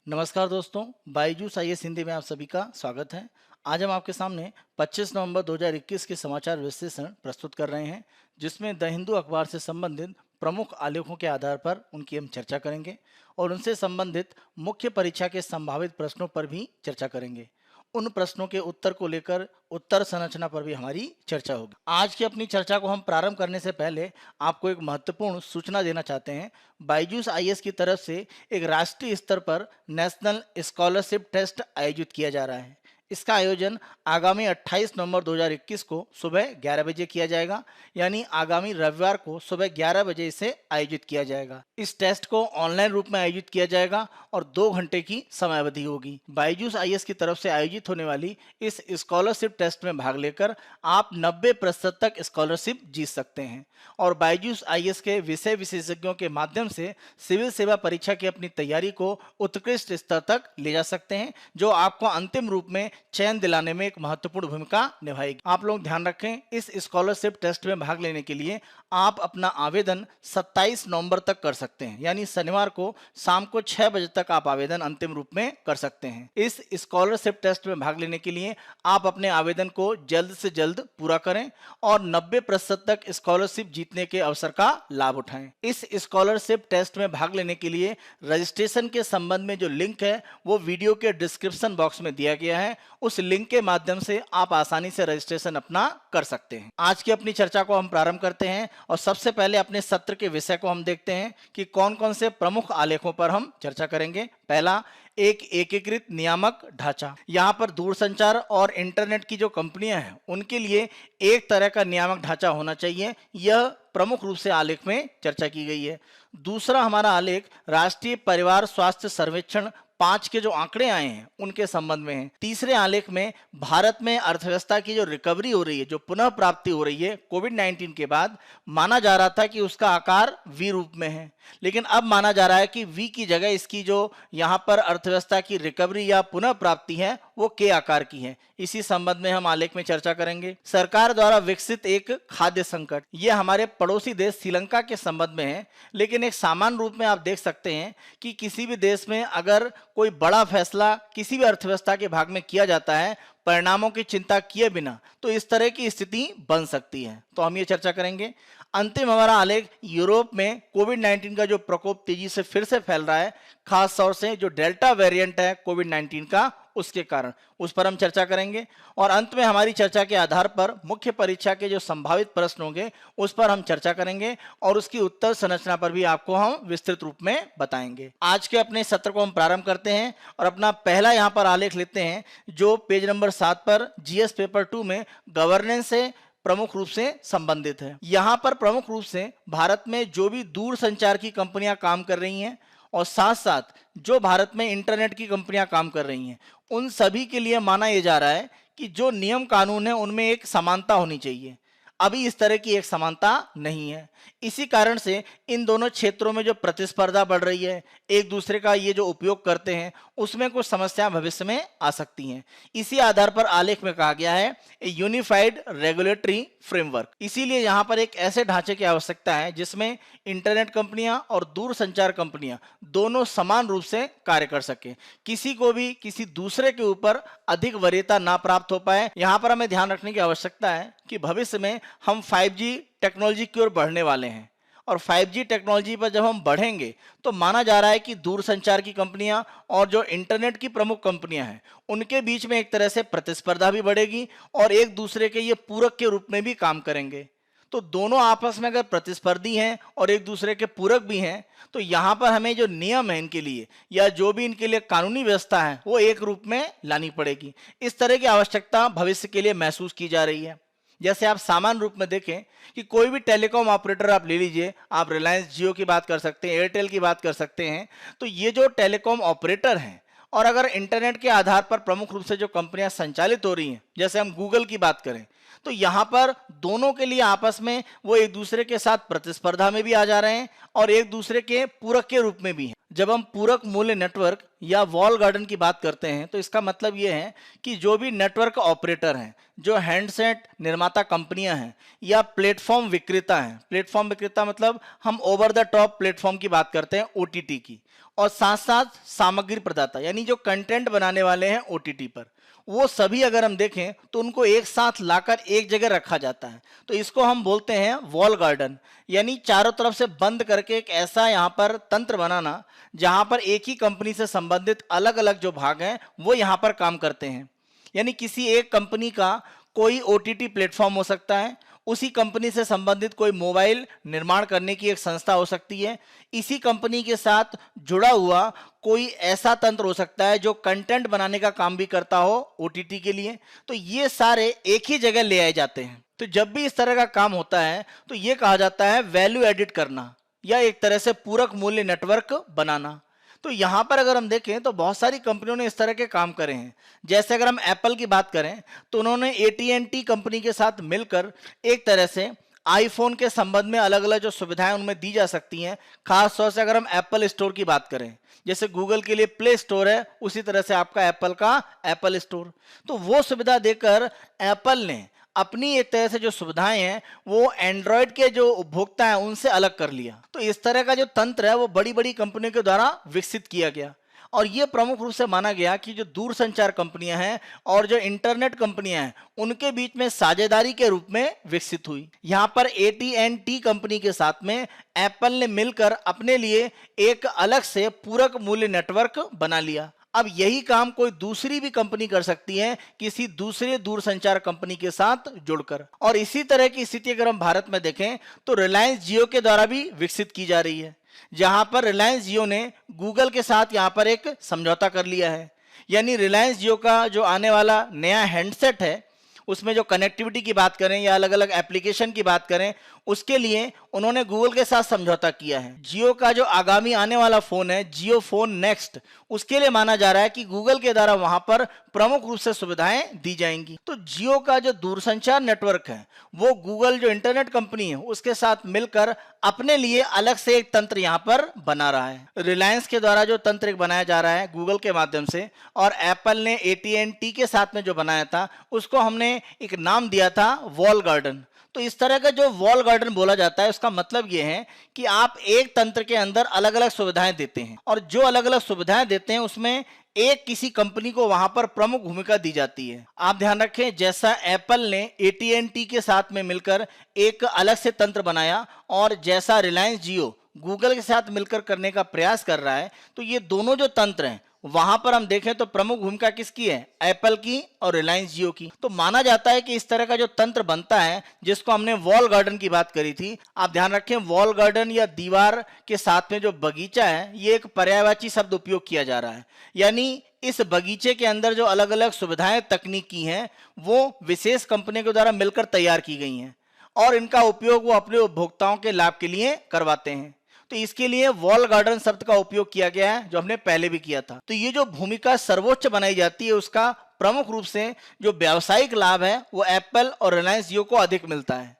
नमस्कार दोस्तों, बायजूस आईएएस हिंदी में आप सभी का स्वागत है। आज हम आपके सामने 25 नवंबर 2021 के समाचार विश्लेषण प्रस्तुत कर रहे हैं, जिसमें द हिंदू अखबार से संबंधित प्रमुख आलेखों के आधार पर उनकी हम चर्चा करेंगे और उनसे संबंधित मुख्य परीक्षा के संभावित प्रश्नों पर भी चर्चा करेंगे। उन प्रश्नों के उत्तर को लेकर उत्तर संरचना पर भी हमारी चर्चा होगी। आज की अपनी चर्चा को हम प्रारंभ करने से पहले आपको एक महत्वपूर्ण सूचना देना चाहते हैं। बायजूस आईएएस की तरफ से एक राष्ट्रीय स्तर पर नेशनल स्कॉलरशिप टेस्ट आयोजित किया जा रहा है। इसका आयोजन आगामी 28 नवंबर 2021 को सुबह 11 बजे किया जाएगा, यानी आगामी रविवार को सुबह 11 बजे इसे आयोजित किया जाएगा। इस टेस्ट को ऑनलाइन रूप में आयोजित किया जाएगा और 2 घंटे की समयावधि होगी। बायजूस आईएएस की तरफ से आयोजित होने वाली इस स्कॉलरशिप टेस्ट में भाग लेकर आप 90% तक स्कॉलरशिप जीत सकते हैं और बायजूस आईएएस के विषय विशेषज्ञों के माध्यम से सिविल सेवा परीक्षा की अपनी तैयारी को उत्कृष्ट स्तर तक ले जा सकते हैं, जो आपको अंतिम रूप में चयन दिलाने में एक महत्वपूर्ण भूमिका निभाएगी। आप लोग ध्यान रखें, इस स्कॉलरशिप टेस्ट में भाग लेने के लिए आप अपना आवेदन 27 नवंबर तक कर सकते हैं, यानी शनिवार को शाम को 6 बजे तक आप आवेदन अंतिम रूप में कर सकते हैं। इस स्कॉलरशिप टेस्ट में भाग लेने के लिए आप अपने आवेदन को जल्द से जल्द पूरा करें और 90% तक स्कॉलरशिप जीतने के अवसर का लाभ उठाएं। इस स्कॉलरशिप टेस्ट में भाग लेने के लिए रजिस्ट्रेशन के संबंध में जो लिंक है वो वीडियो के डिस्क्रिप्शन बॉक्स में दिया गया है। उस लिंक के माध्यम से आप आसानी से रजिस्ट्रेशन अपना कर सकते हैं। आज की अपनी चर्चा को हम प्रारंभ करते हैं और सबसे पहले अपने सत्र के विषय को हम देखते हैं कि कौन कौन से प्रमुख आलेखों पर हम चर्चा करेंगे। पहला, एक एकीकृत नियामक ढांचा। यहाँ पर दूरसंचार और इंटरनेट की जो कंपनियां हैं उनके लिए एक तरह का नियामक ढांचा होना चाहिए, यह प्रमुख रूप से आलेख में चर्चा की गई है। दूसरा हमारा आलेख राष्ट्रीय परिवार स्वास्थ्य सर्वेक्षण 5 के जो आंकड़े आए हैं उनके संबंध में है। तीसरे आलेख में भारत में अर्थव्यवस्था की जो रिकवरी हो रही है, जो पुनः प्राप्ति हो रही है कोविड-19 के बाद, माना जा रहा था कि उसका आकार वी रूप में है, लेकिन अब माना जा रहा है कि वी की जगह इसकी जो यहाँ पर अर्थव्यवस्था की रिकवरी या पुनः प्राप्ति है वो के आकार की है। इसी संबंध में हम आलेख में चर्चा करेंगे। सरकार द्वारा विकसित एक खाद्य संकट, ये हमारे पड़ोसी देश श्रीलंका के संबंध में है, लेकिन एक सामान्य रूप में आप देख सकते हैं कि किसी भी देश में अगर कोई बड़ा फैसला किसी भी अर्थव्यवस्था के भाग में किया जाता है परिणामों की चिंता किए बिना, तो इस तरह की स्थिति बन सकती है, तो हम ये चर्चा करेंगे। अंतिम हमारा आलेख यूरोप में कोविड-19 का जो प्रकोप तेजी से फिर से फैल रहा है, खास तौर से जो डेल्टा वेरिएंट है कोविड-19 का, उसके कारण उस पर हम चर्चा करेंगे। और अंत में हमारी चर्चा के आधार पर मुख्य परीक्षा के जो संभावित प्रश्न होंगे उस पर हम चर्चा करेंगे और उसकी उत्तर संरचना पर भी आपको हम विस्तृत रूप में बताएंगे। आज के अपने सत्र को हम प्रारंभ करते हैं और अपना पहला यहाँ पर आलेख लेते हैं, जो पेज नंबर 7 पर जीएस पेपर 2 में गवर्नेंस से प्रमुख रूप से संबंधित है। यहाँ पर प्रमुख रूप से भारत में जो भी दूर संचार की कंपनियां काम कर रही हैं और साथ साथ जो भारत में इंटरनेट की कंपनियां काम कर रही हैं, उन सभी के लिए माना यह जा रहा है कि जो नियम कानून है उनमें एक समानता होनी चाहिए। अभी इस तरह की एक समानता नहीं है। इसी कारण से इन दोनों क्षेत्रों में जो प्रतिस्पर्धा बढ़ रही है, एक दूसरे का ये जो उपयोग करते हैं, उसमें कुछ समस्याएं भविष्य में आ सकती हैं। इसी आधार पर आलेख में कहा गया है यूनिफाइड रेगुलेटरी फ्रेमवर्क। इसीलिए यहाँ पर एक ऐसे ढांचे की आवश्यकता है जिसमें इंटरनेट कंपनियां और दूर संचार कंपनियां दोनों समान रूप से कार्य कर सके, किसी को भी किसी दूसरे के ऊपर अधिक वरीयता ना प्राप्त हो पाए। यहाँ पर हमें ध्यान रखने की आवश्यकता है कि भविष्य में हम 5G टेक्नोलॉजी की ओर बढ़ने वाले हैं और 5G टेक्नोलॉजी पर जब हम बढ़ेंगे तो माना जा रहा है कि दूरसंचार की कंपनियां और जो इंटरनेट की प्रमुख कंपनियां हैं उनके बीच में एक तरह से प्रतिस्पर्धा भी बढ़ेगी और एक दूसरे के ये पूरक के रूप में भी काम करेंगे। तो दोनों आपस में अगर प्रतिस्पर्धी हैं और एक दूसरे के पूरक भी हैं, तो यहाँ पर हमें जो नियम है इनके लिए या जो भी इनके लिए कानूनी व्यवस्था है वो एक रूप में लानी पड़ेगी। इस तरह की आवश्यकता भविष्य के लिए महसूस की जा रही है। जैसे आप सामान्य रूप में देखें कि कोई भी टेलीकॉम ऑपरेटर आप ले लीजिए, आप रिलायंस जियो की बात कर सकते हैं, एयरटेल की बात कर सकते हैं, तो ये जो टेलीकॉम ऑपरेटर हैं और अगर इंटरनेट के आधार पर प्रमुख रूप से जो कंपनियां संचालित हो रही हैं, जैसे हम गूगल की बात करें, तो यहाँ पर दोनों के लिए आपस में वो एक दूसरे के साथ प्रतिस्पर्धा में भी आ जा रहे हैं और एक दूसरे के पूरक के रूप में भी हैं। जब हम पूरक मूल्य नेटवर्क या वॉल गार्डन की बात करते हैं तो इसका मतलब ये है कि जो भी नेटवर्क ऑपरेटर हैं, जो हैंडसेट निर्माता कंपनियां हैं या प्लेटफॉर्म विक्रेता हैं, प्लेटफॉर्म विक्रेता मतलब हम ओवर द टॉप प्लेटफॉर्म की बात करते हैं, ओटीटी की, और साथ साथ सामग्री प्रदाता यानी जो कंटेंट बनाने वाले हैं ओटीटी पर, वो सभी अगर हम देखें तो उनको एक साथ लाकर एक जगह रखा जाता है। तो इसको हम बोलते हैं वॉल गार्डन, यानी चारों तरफ से बंद करके एक ऐसा यहाँ पर तंत्र बनाना जहाँ पर एक ही कंपनी से संबंधित अलग अलग जो भाग हैं वो यहाँ पर काम करते हैं। यानी किसी एक कंपनी का कोई ओटीटी प्लेटफॉर्म हो सकता है, उसी कंपनी से संबंधित कोई मोबाइल निर्माण करने की एक संस्था हो सकती है, इसी कंपनी के साथ जुड़ा हुआ कोई ऐसा तंत्र हो सकता है जो कंटेंट बनाने का काम भी करता हो ओटीटी के लिए। तो ये सारे एक ही जगह ले आए जाते हैं। तो जब भी इस तरह का काम होता है तो ये कहा जाता है वैल्यू एडिट करना या एक तरह से पूरक मूल्य नेटवर्क बनाना। तो यहाँ पर अगर हम देखें तो बहुत सारी कंपनियों ने इस तरह के काम करे हैं। जैसे अगर हम एप्पल की बात करें तो उन्होंने AT&T कंपनी के साथ मिलकर एक तरह से आईफोन के संबंध में अलग अलग जो सुविधाएं उनमें दी जा सकती हैं, खास तौर से अगर हम एप्पल स्टोर की बात करें, जैसे गूगल के लिए प्ले स्टोर है उसी तरह से आपका एप्पल का एप्पल स्टोर, तो वो सुविधा देकर एप्पल ने अपनी एक तरह से जो सुविधाएं हैं वो एंड्रॉयड के जो उपभोक्ता हैं उनसे अलग कर लिया। तो इस तरह का जो तंत्र है वो बड़ी बड़ी कंपनियों के द्वारा विकसित किया गया और ये प्रमुख रूप से माना गया कि जो दूरसंचार कंपनियां हैं और जो इंटरनेट कंपनियां हैं उनके बीच में साझेदारी के रूप में विकसित हुई। यहाँ पर AT&T कंपनी के साथ में एप्पल ने मिलकर अपने लिए एक अलग से पूरक मूल्य नेटवर्क बना लिया। अब यही काम कोई दूसरी भी कंपनी कर सकती है किसी दूसरे दूरसंचार कंपनी के साथ जुड़कर। और इसी तरह की स्थिति अगर हम भारत में देखें तो रिलायंस जियो के द्वारा भी विकसित की जा रही है, जहां पर रिलायंस जियो ने गूगल के साथ यहां पर एक समझौता कर लिया है। यानी रिलायंस जियो का जो आने वाला नया हैंडसेट है उसमें जो कनेक्टिविटी की बात करें या अलग अलग एप्लीकेशन की बात करें, उसके लिए उन्होंने गूगल के साथ समझौता किया है। जियो का जो आगामी आने वाला फोन है जियो फोन नेक्स्ट, उसके लिए माना जा रहा है कि गूगल के द्वारा वहां पर प्रमुख रूप से सुविधाएं दी जाएंगी। तो जियो का जो दूरसंचार नेटवर्क है वो गूगल जो इंटरनेट कंपनी है उसके साथ मिलकर अपने लिए अलग से एक तंत्र यहां पर बना रहा है। रिलायंस के द्वारा जो तंत्र एक बनाया जा रहा है गूगल के माध्यम से, और एप्पल ने AT&T के साथ में जो बनाया था उसको हमने एक नाम दिया था वॉल गार्डन। तो इस तरह का जो वॉल गार्डन बोला जाता है उसका मतलब यह है कि आप एक तंत्र के अंदर अलग अलग सुविधाएं देते हैं और जो अलग अलग सुविधाएं देते हैं उसमें एक किसी कंपनी को वहां पर प्रमुख भूमिका दी जाती है। आप ध्यान रखें, जैसा एप्पल ने AT&T के साथ में मिलकर एक अलग से तंत्र बनाया और जैसा रिलायंस जियो गूगल के साथ मिलकर करने का प्रयास कर रहा है, तो ये दोनों जो तंत्र हैं वहां पर हम देखें तो प्रमुख भूमिका किसकी है, एप्पल की और रिलायंस जियो की। तो माना जाता है कि इस तरह का जो तंत्र बनता है जिसको हमने वॉल गार्डन की बात करी थी, आप ध्यान रखें वॉल गार्डन या दीवार के साथ में जो बगीचा है ये एक पर्यायवाची शब्द उपयोग किया जा रहा है। यानी इस बगीचे के अंदर जो अलग अलग सुविधाएं तकनीकी हैं वो विशेष कंपनी के द्वारा मिलकर तैयार की गई हैं और इनका उपयोग वो अपने उपभोक्ताओं के लाभ के लिए करवाते हैं। तो इसके लिए वॉल गार्डन शब्द का उपयोग किया गया है जो हमने पहले भी किया था। तो ये जो भूमिका सर्वोच्च बनाई जाती है उसका प्रमुख रूप से जो व्यावसायिक लाभ है वो एप्पल और रिलायंस जियो को अधिक मिलता है।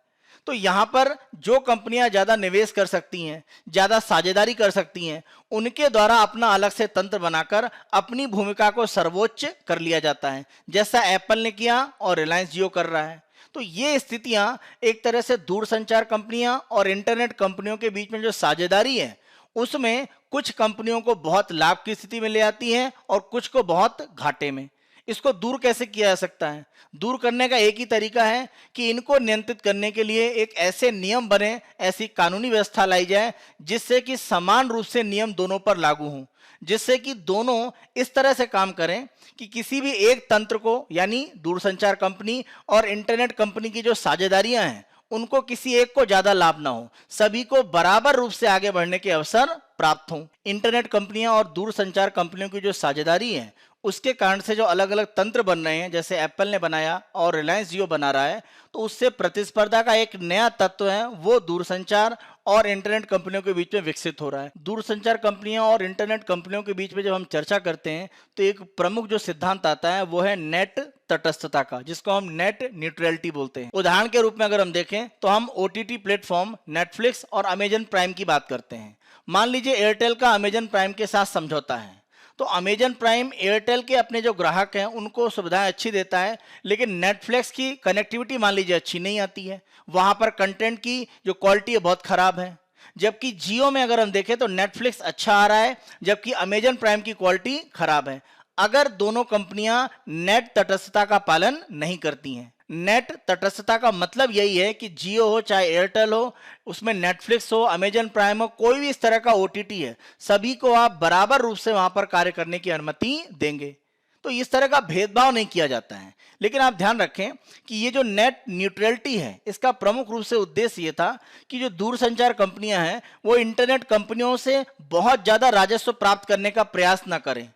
तो यहाँ पर जो कंपनियां ज्यादा निवेश कर सकती हैं, ज्यादा साझेदारी कर सकती हैं, उनके द्वारा अपना अलग से तंत्र बनाकर अपनी भूमिका को सर्वोच्च कर लिया जाता है, जैसा एप्पल ने किया और रिलायंस जियो कर रहा है। तो ये स्थितियां एक तरह से दूरसंचार कंपनियां और इंटरनेट कंपनियों के बीच में जो साझेदारी है उसमें कुछ कंपनियों को बहुत लाभ की स्थिति में ले आती है और कुछ को बहुत घाटे में। इसको दूर कैसे किया जा सकता है? दूर करने का एक ही तरीका है कि इनको नियंत्रित करने के लिए एक ऐसे नियम बने, ऐसी कानूनी व्यवस्था लाई जाए जिससे कि समान रूप से नियम दोनों पर लागू हों, जिससे कि दोनों इस तरह से काम करें कि किसी भी एक तंत्र को यानी दूरसंचार कंपनी और इंटरनेट कंपनी की जो साझेदारियां हैं उनको किसी एक को ज्यादा लाभ ना हो, सभी को बराबर रूप से आगे बढ़ने के अवसर प्राप्त हों। इंटरनेट कंपनियां और दूरसंचार कंपनियों की जो साझेदारी है उसके कारण से जो अलग अलग तंत्र बन रहे हैं, जैसे एप्पल ने बनाया और रिलायंस जियो बना रहा है, तो उससे प्रतिस्पर्धा का एक नया तत्व है वो दूरसंचार और इंटरनेट कंपनियों के बीच में विकसित हो रहा है। दूरसंचार कंपनियों और इंटरनेट कंपनियों के बीच में जब हम चर्चा करते हैं तो एक प्रमुख जो सिद्धांत आता है वो है नेट तटस्थता का, जिसको हम नेट न्यूट्रलिटी बोलते हैं। उदाहरण के रूप में अगर हम देखें तो हम ओटीटी प्लेटफॉर्म नेटफ्लिक्स और अमेजन प्राइम की बात करते हैं। मान लीजिए एयरटेल का अमेजन प्राइम के साथ समझौता है, तो अमेजन प्राइम एयरटेल के अपने जो ग्राहक हैं उनको सुविधाएं अच्छी देता है, लेकिन नेटफ्लिक्स की कनेक्टिविटी मान लीजिए अच्छी नहीं आती है, वहां पर कंटेंट की जो क्वालिटी है बहुत खराब है। जबकि जियो में अगर हम देखें तो नेटफ्लिक्स अच्छा आ रहा है, जबकि अमेजन प्राइम की क्वालिटी खराब है। अगर दोनों कंपनियां नेट तटस्थता का पालन नहीं करती हैं। नेट तटस्थता का मतलब यही है कि जियो हो चाहे एयरटेल हो, उसमें नेटफ्लिक्स हो, अमेजन प्राइम हो, कोई भी इस तरह का ओटीटी है, सभी को आप बराबर रूप से वहां पर कार्य करने की अनुमति देंगे। तो इस तरह का भेदभाव नहीं किया जाता है। लेकिन आप ध्यान रखें कि ये जो नेट न्यूट्रलिटी है, इसका प्रमुख रूप से उद्देश्य ये था कि जो दूरसंचार कंपनियां हैं वो इंटरनेट कंपनियों से बहुत ज्यादा राजस्व प्राप्त करने का प्रयास ना करें।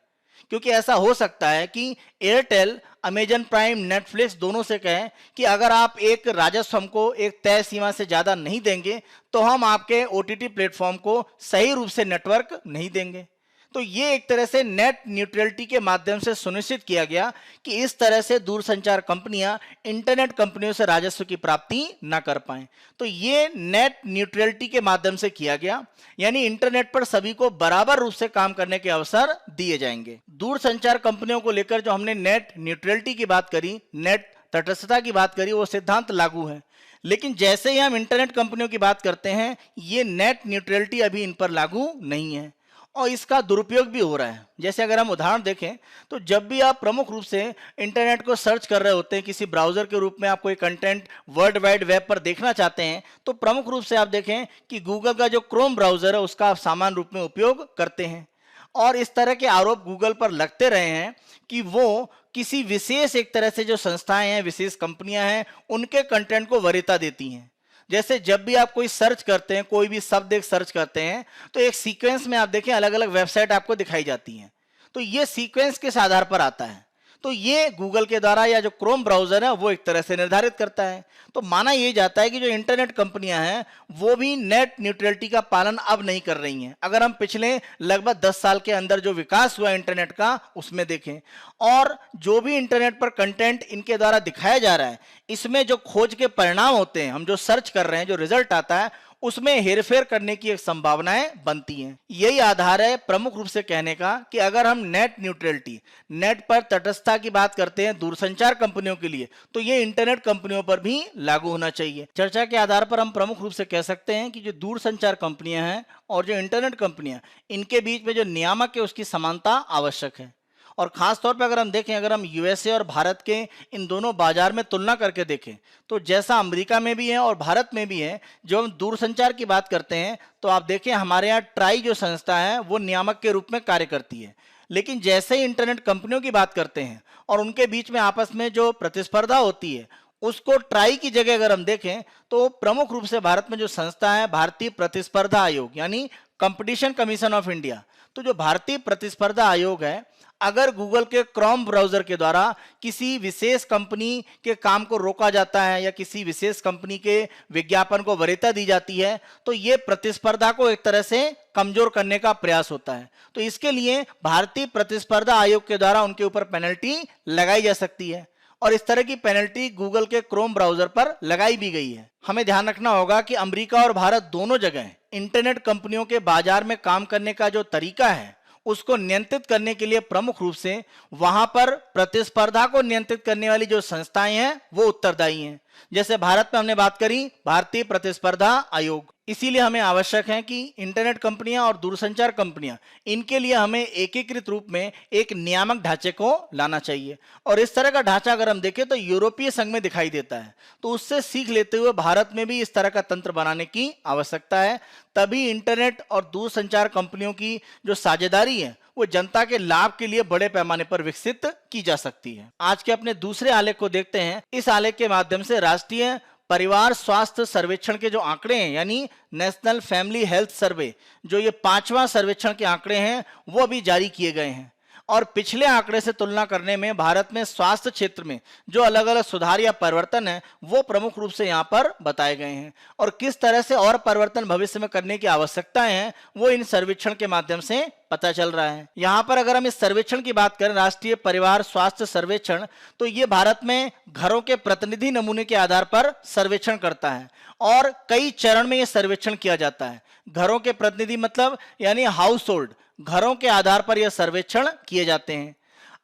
क्योंकि ऐसा हो सकता है कि एयरटेल, अमेजन प्राइम, नेटफ्लिक्स दोनों से कहें कि अगर आप एक राजस्व हमको एक तय सीमा से ज्यादा नहीं देंगे तो हम आपके ओटीटी प्लेटफॉर्म को सही रूप से नेटवर्क नहीं देंगे। तो ये एक तरह से नेट न्यूट्रलिटी के माध्यम से सुनिश्चित किया गया कि इस तरह से दूरसंचार कंपनियां इंटरनेट कंपनियों से राजस्व की प्राप्ति ना कर पाएं। तो ये नेट न्यूट्रलिटी के माध्यम से किया गया, यानी इंटरनेट पर सभी को बराबर रूप से काम करने के अवसर दिए जाएंगे। दूरसंचार कंपनियों को लेकर जो हमने नेट न्यूट्रलिटी की बात करी, नेट तटस्थता की बात करी, वो सिद्धांत लागू है। लेकिन जैसे ही हम इंटरनेट कंपनियों की बात करते हैं, ये नेट न्यूट्रलिटी अभी इन पर लागू नहीं है और इसका दुरुपयोग भी हो रहा है। जैसे अगर हम उदाहरण देखें तो जब भी आप प्रमुख रूप से इंटरनेट को सर्च कर रहे होते हैं, किसी ब्राउजर के रूप में आप कोई कंटेंट वर्ल्ड वाइड वेब पर देखना चाहते हैं, तो प्रमुख रूप से आप देखें कि गूगल का जो क्रोम ब्राउजर है उसका आप सामान्य रूप में उपयोग करते हैं। और इस तरह के आरोप गूगल पर लगते रहे हैं कि वो किसी विशेष एक तरह से जो संस्थाएं हैं, विशेष कंपनियां हैं, उनके कंटेंट को वरीयता देती हैं। जैसे जब भी आप कोई सर्च करते हैं, कोई भी शब्द एक सर्च करते हैं, तो एक सीक्वेंस में आप देखें अलग अलग वेबसाइट आपको दिखाई जाती हैं। तो ये सीक्वेंस किस आधार पर आता है? तो ये गूगल के द्वारा या जो क्रोम ब्राउजर है वो एक तरह से निर्धारित करता है। तो माना यह जाता है कि जो इंटरनेट कंपनियां हैं वो भी नेट न्यूट्रलिटी का पालन अब नहीं कर रही हैं। अगर हम पिछले लगभग 10 साल के अंदर जो विकास हुआ इंटरनेट का उसमें देखें, और जो भी इंटरनेट पर कंटेंट इनके द्वारा दिखाया जा रहा है, इसमें जो खोज के परिणाम होते हैं, हम जो सर्च कर रहे हैं, जो रिजल्ट आता है, उसमें हेरफेर करने की एक संभावनाएं बनती हैं। यही आधार है प्रमुख रूप से कहने का कि अगर हम नेट न्यूट्रलिटी, नेट पर तटस्थता की बात करते हैं दूरसंचार कंपनियों के लिए, तो ये इंटरनेट कंपनियों पर भी लागू होना चाहिए। चर्चा के आधार पर हम प्रमुख रूप से कह सकते हैं कि जो दूरसंचार कंपनियां हैं और जो इंटरनेट कंपनियां, इनके बीच में जो नियामक है उसकी समानता आवश्यक है। और खास तौर पर अगर हम देखें, अगर हम यूएसए और भारत के इन दोनों बाजार में तुलना करके देखें, तो जैसा अमेरिका में भी है और भारत में भी है, जो हम दूरसंचार की बात करते हैं तो आप देखें हमारे यहाँ ट्राई जो संस्था है वो नियामक के रूप में कार्य करती है। लेकिन जैसे ही इंटरनेट कंपनियों की बात करते हैं और उनके बीच में आपस में जो प्रतिस्पर्धा होती है, उसको ट्राई की जगह अगर हम देखें तो प्रमुख रूप से भारत में जो संस्था है भारतीय प्रतिस्पर्धा आयोग, यानी कंपटीशन कमीशन ऑफ इंडिया। तो जो भारतीय प्रतिस्पर्धा आयोग है, अगर गूगल के क्रोम ब्राउजर के द्वारा किसी विशेष कंपनी के काम को रोका जाता है या किसी विशेष कंपनी के विज्ञापन को वरीयता दी जाती है, तो ये प्रतिस्पर्धा को एक तरह से कमजोर करने का प्रयास होता है। तो इसके लिए भारतीय प्रतिस्पर्धा आयोग के द्वारा उनके ऊपर पेनल्टी लगाई जा सकती है, और इस तरह की पेनल्टी गूगल के क्रोम ब्राउजर पर लगाई भी गई है। हमें ध्यान रखना होगा कि अमेरिका और भारत दोनों जगह इंटरनेट कंपनियों के बाजार में काम करने का जो तरीका है उसको नियंत्रित करने के लिए प्रमुख रूप से वहां पर प्रतिस्पर्धा को नियंत्रित करने वाली जो संस्थाएं हैं वो उत्तरदायी हैं। जैसे भारत में हमने बात करी भारतीय प्रतिस्पर्धा आयोग। इसीलिए हमें आवश्यक है कि इंटरनेट कंपनियां और दूरसंचार कंपनियां, इनके लिए हमें एकीकृत रूप में एक नियामक ढांचे को लाना चाहिए। और इस तरह का ढांचा अगर हम देखें तो यूरोपीय संघ में दिखाई देता है, तो उससे सीख लेते हुए भारत में भी इस तरह का तंत्र बनाने की आवश्यकता है। तभी इंटरनेट और दूरसंचार कंपनियों की जो साझेदारी है वो जनता के लाभ के लिए बड़े पैमाने पर विकसित की जा सकती है। आज के अपने दूसरे आलेख को देखते हैं। इस आलेख के माध्यम से राष्ट्रीय परिवार स्वास्थ्य सर्वेक्षण के जो आंकड़े हैं, यानी नेशनल फैमिली हेल्थ सर्वे, जो ये 5वां सर्वेक्षण के आंकड़े हैं वो अभी जारी किए गए हैं। और पिछले आंकड़े से तुलना करने में भारत में स्वास्थ्य क्षेत्र में जो अलग अलग सुधार या परिवर्तन है वो प्रमुख रूप से यहाँ पर बताए गए हैं, और किस तरह से और परिवर्तन भविष्य में करने की आवश्यकताएं हैं वो इन सर्वेक्षण के माध्यम से पता चल रहा है। यहाँ पर अगर हम इस सर्वेक्षण की बात करें, राष्ट्रीय परिवार स्वास्थ्य सर्वेक्षण, तो ये भारत में घरों के प्रतिनिधि नमूने के आधार पर सर्वेक्षण करता है और कई चरण में ये सर्वेक्षण किया जाता है। घरों के प्रतिनिधि मतलब यानी हाउस होल्ड, घरों के आधार पर यह सर्वेक्षण किए जाते हैं।